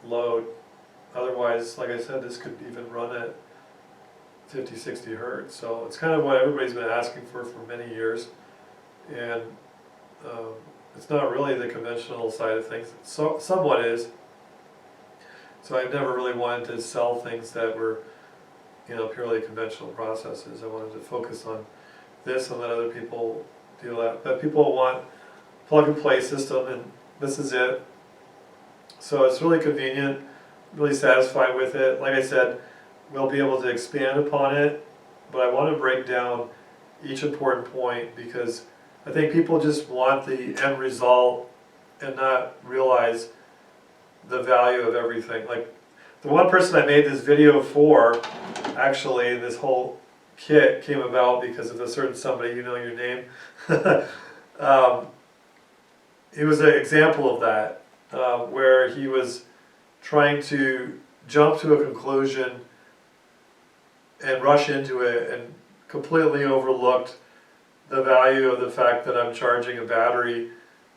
load. Otherwise, like I said, this could even run at 50, 60 hertz. So it's kind of what everybody's been asking for many years. And it's not really the conventional side of things. So somewhat is. So I've never really wanted to sell things that were, you know, purely conventional processes. I wanted to focus on this and let other people deal that. But people want plug and play system, and this is it. So it's really convenient, really satisfied with it. Like I said, we'll be able to expand upon it, but I want to break down each important point because I think people just want the end result and not realize the value of everything. Like the one person I made this video for, actually, this whole kit came about because of a certain somebody, you know your name. He was an example of that, where he was trying to jump to a conclusion and rush into it and completely overlooked the value of the fact that I'm charging a battery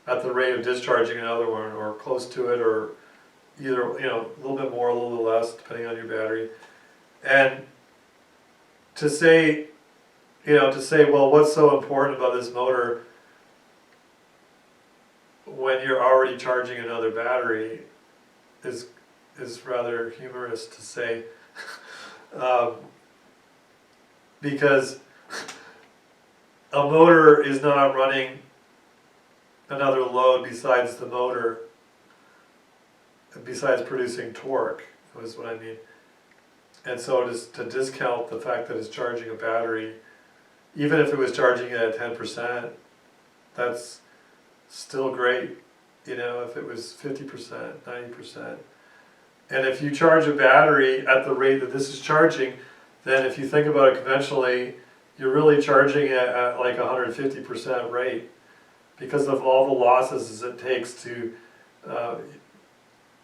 at the rate of discharging another one, or close to it, or either, you know, a little bit more, a little bit less, depending on your battery. And to say, well, what's so important about this motor when you're already charging another battery is rather humorous to say. Because a motor is not running another load besides the motor, besides producing torque, is what I mean. And so just to discount the fact that it's charging a battery, even if it was charging it at 10%, that's still great, you know, if it was 50%, 90%. And if you charge a battery at the rate that this is charging, then if you think about it conventionally, you're really charging it at like 150% rate because of all the losses it takes to,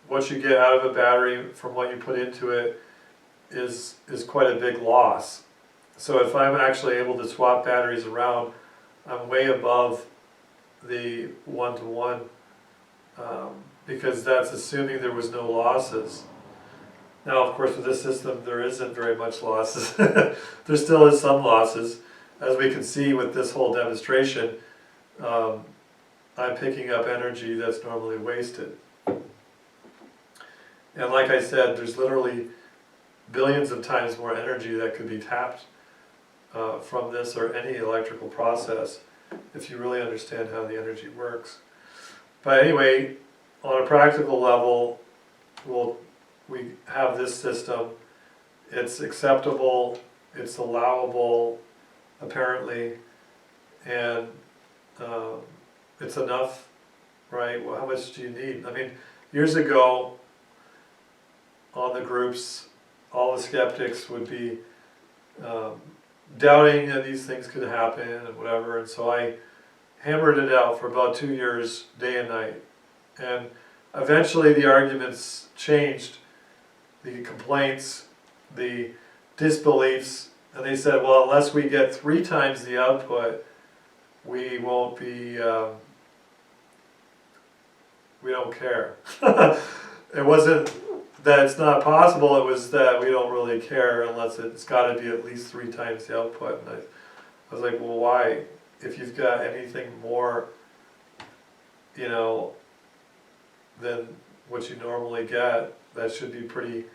what you get out of a battery from what you put into it is quite a big loss. So if I'm actually able to swap batteries around, I'm way above the 1-to-1, because that's assuming there was no losses. Now, of course, with this system, there isn't very much losses. There still is some losses. As we can see with this whole demonstration, I'm picking up energy that's normally wasted. And like I said, there's literally billions of times more energy that could be tapped from this or any electrical process if you really understand how the energy works. But anyway, on a practical level, we have this system. It's acceptable, it's allowable, apparently, and it's enough, right? Well, how much do you need? I mean, years ago, on the groups, all the skeptics would be doubting that these things could happen and whatever, and so I hammered it out for about 2 years, day and night. And eventually the arguments changed, the complaints, the disbeliefs, and they said, well, unless we get 3 times the output, we won't be, we don't care. It wasn't that it's not possible, it was that we don't really care unless it's got to be at least 3 times the output. And I was like, well, why? If you've got anything more, you know, than what you normally get, that should be pretty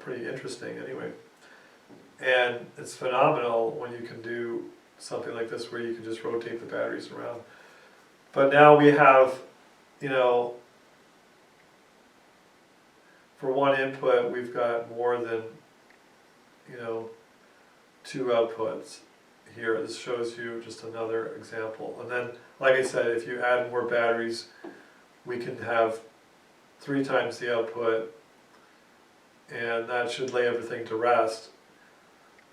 interesting anyway. And it's phenomenal when you can do something like this where you can just rotate the batteries around. But now we have, you know, for one input we've got more than, you know, 2 outputs here. This shows you just another example. And then, like I said, if you add more batteries, we can have 3 times the output, and that should lay everything to rest.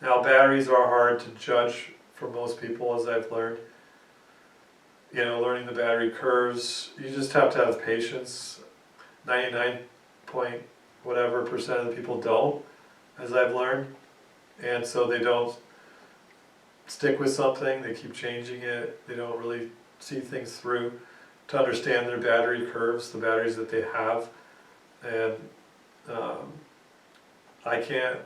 Now, batteries are hard to judge for most people, as I've learned. You know, learning the battery curves, you just have to have patience. 99 point whatever % of the people don't, as I've learned. And so they don't stick with something, they keep changing it, they don't really see things through to understand their battery curves, the batteries that they have. And I can't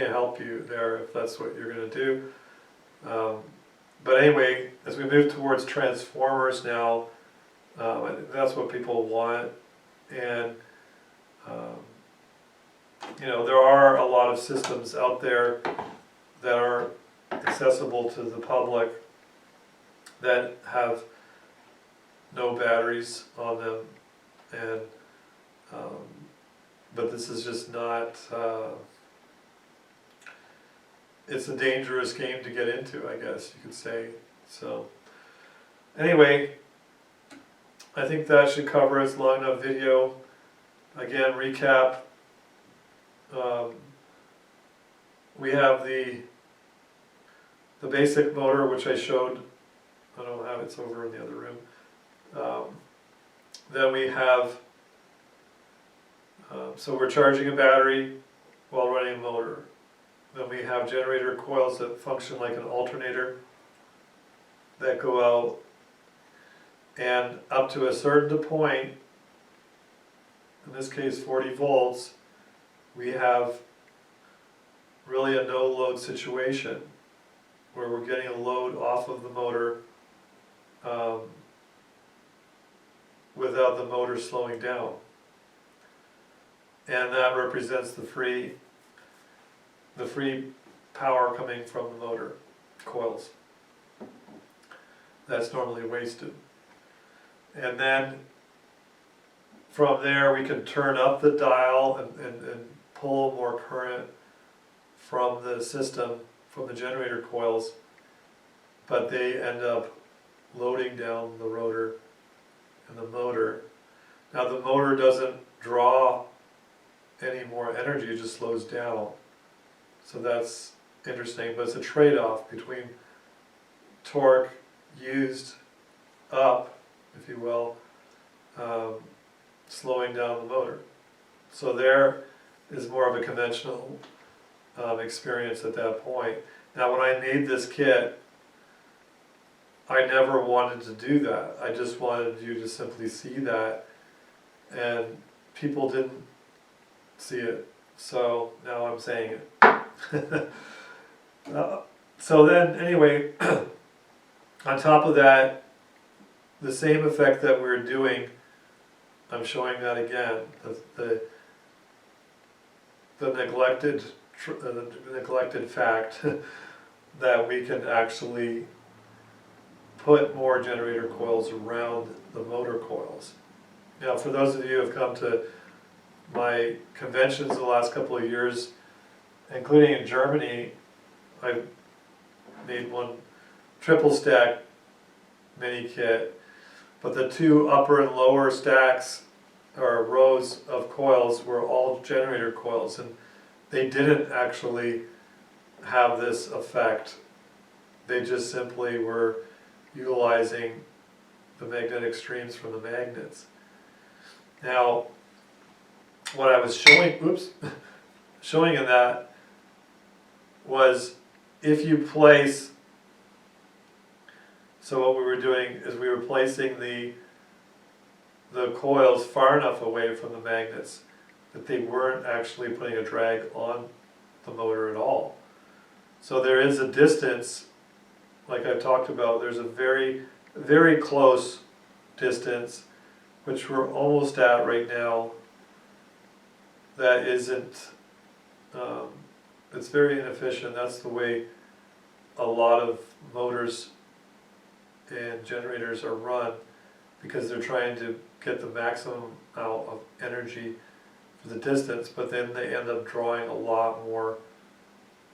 help you there if that's what you're going to do. But anyway, as we move towards transformers now, that's what people want. And you know, there are a lot of systems out there that are accessible to the public that have no batteries on them, and but this is just not, it's a dangerous game to get into, I guess you could say. So anyway, I think that should cover it. It's a long enough video. Again, recap. We have the basic motor, which I showed. I don't have it, it's over in the other room. Then we have, so we're charging a battery while running a motor. Then we have generator coils that function like an alternator that go out, and up to a certain point, in this case 40 volts, we have really a no load situation where we're getting a load off of the motor without the motor slowing down. And that represents the free power coming from the motor coils. That's normally wasted. And then from there we can turn up the dial and pull more current from the system, from the generator coils, but they end up loading down the rotor and the motor. Now the motor doesn't draw any more energy, it just slows down. So that's interesting, but it's a trade-off between torque used up, if you will, slowing down the motor. So there is more of a conventional experience at that point. Now when I made this kit, I never wanted to do that. I just wanted you to simply see that, and people didn't see it, so now I'm saying it. So then anyway, on top of that, the same effect that we're doing, I'm showing that again, the neglected fact that we can actually put more generator coils around the motor coils. Now for those of you who have come to my conventions the last couple of years, including in Germany, I made one triple stack mini kit, but the two upper and lower stacks or rows of coils were all generator coils, and they didn't actually have this effect. They just simply were utilizing the magnetic streams from the magnets. Now, what I was showing in that was if you place, so what we were doing is we were placing the coils far enough away from the magnets that they weren't actually putting a drag on the motor at all. So there is a distance, like I've talked about, there's a very, very close distance, which we're almost at right now, that isn't, it's very inefficient. That's the way a lot of motors and generators are run, because they're trying to get the maximum out of energy for the distance, but then they end up drawing a lot more,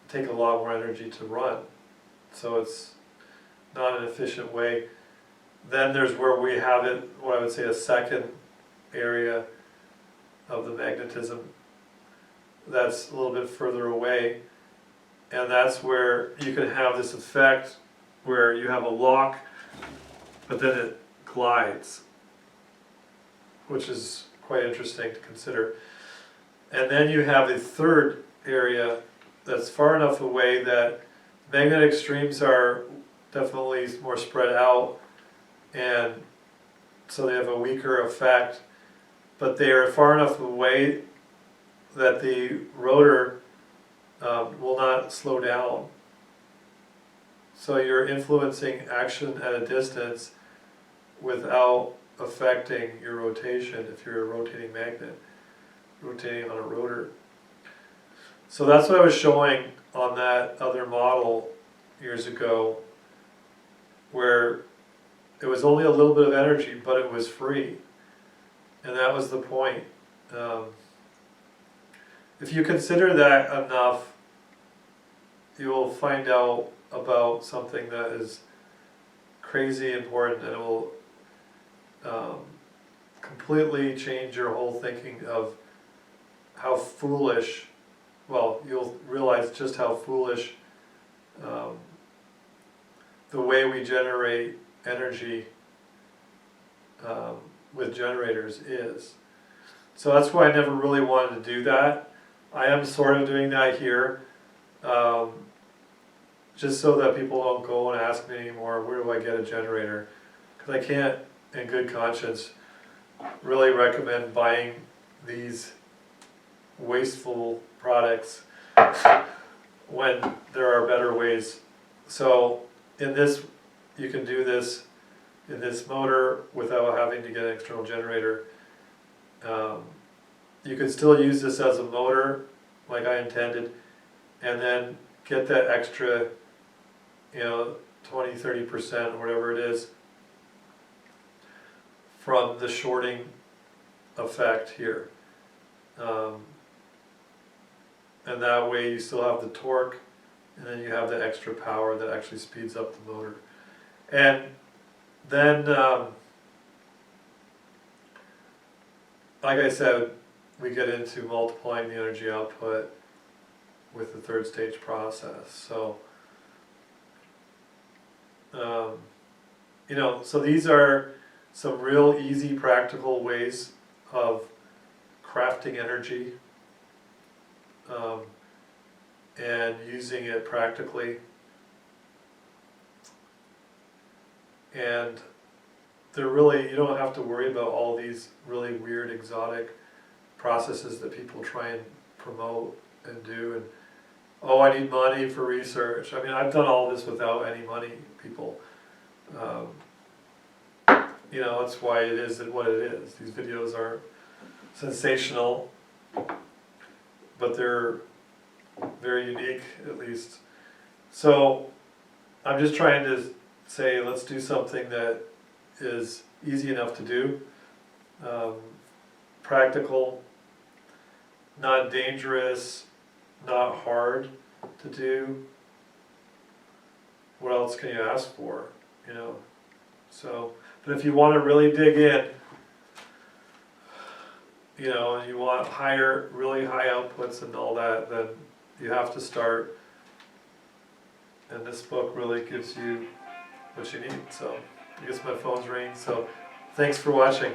take a lot more energy to run. So it's not an efficient way. Then there's where we have it, what I would say a second area of the magnetism that's a little bit further away, and that's where you can have this effect where you have a lock but then it glides, which is quite interesting to consider. And then you have a third area that's far enough away that magnetic streams are definitely more spread out, and so they have a weaker effect, but they are far enough away that the rotor will not slow down. So you're influencing action at a distance without affecting your rotation if you're a rotating magnet, rotating on a rotor. So that's what I was showing on that other model years ago, where it was only a little bit of energy, but it was free. And that was the point. If you consider that enough, you will find out about something that is crazy important, and it will completely change your whole thinking of how foolish, well, you'll realize just how foolish the way we generate energy with generators is. So that's why I never really wanted to do that. I am sort of doing that here, just so that people don't go and ask me anymore, where do I get a generator? Because I can't, in good conscience, really recommend buying these wasteful products when there are better ways. So in this, you can do this in this motor without having to get an external generator. You can still use this as a motor like I intended, and then get that extra, 20–30% or whatever it is from the shorting effect here. And that way you still have the torque, and then you have the extra power that actually speeds up the motor. And then, like I said, we get into multiplying the energy output with the third stage process. So, so these are some real easy practical ways of crafting energy and using it practically. And they're really, you don't have to worry about all these really weird exotic processes that people try and promote and do, and oh, I need money for research. I mean, I've done all this without any money, people. That's why it is what it is. These videos are sensational, but they're very unique, at least. So I'm just trying to say, let's do something that is easy enough to do, practical, not dangerous, not hard to do. What else can you ask for, So, but if you want to really dig in, and you want really high outputs and all that, then you have to start. And this book really gives you what you need. So, I guess my phone's ringing. So, thanks for watching.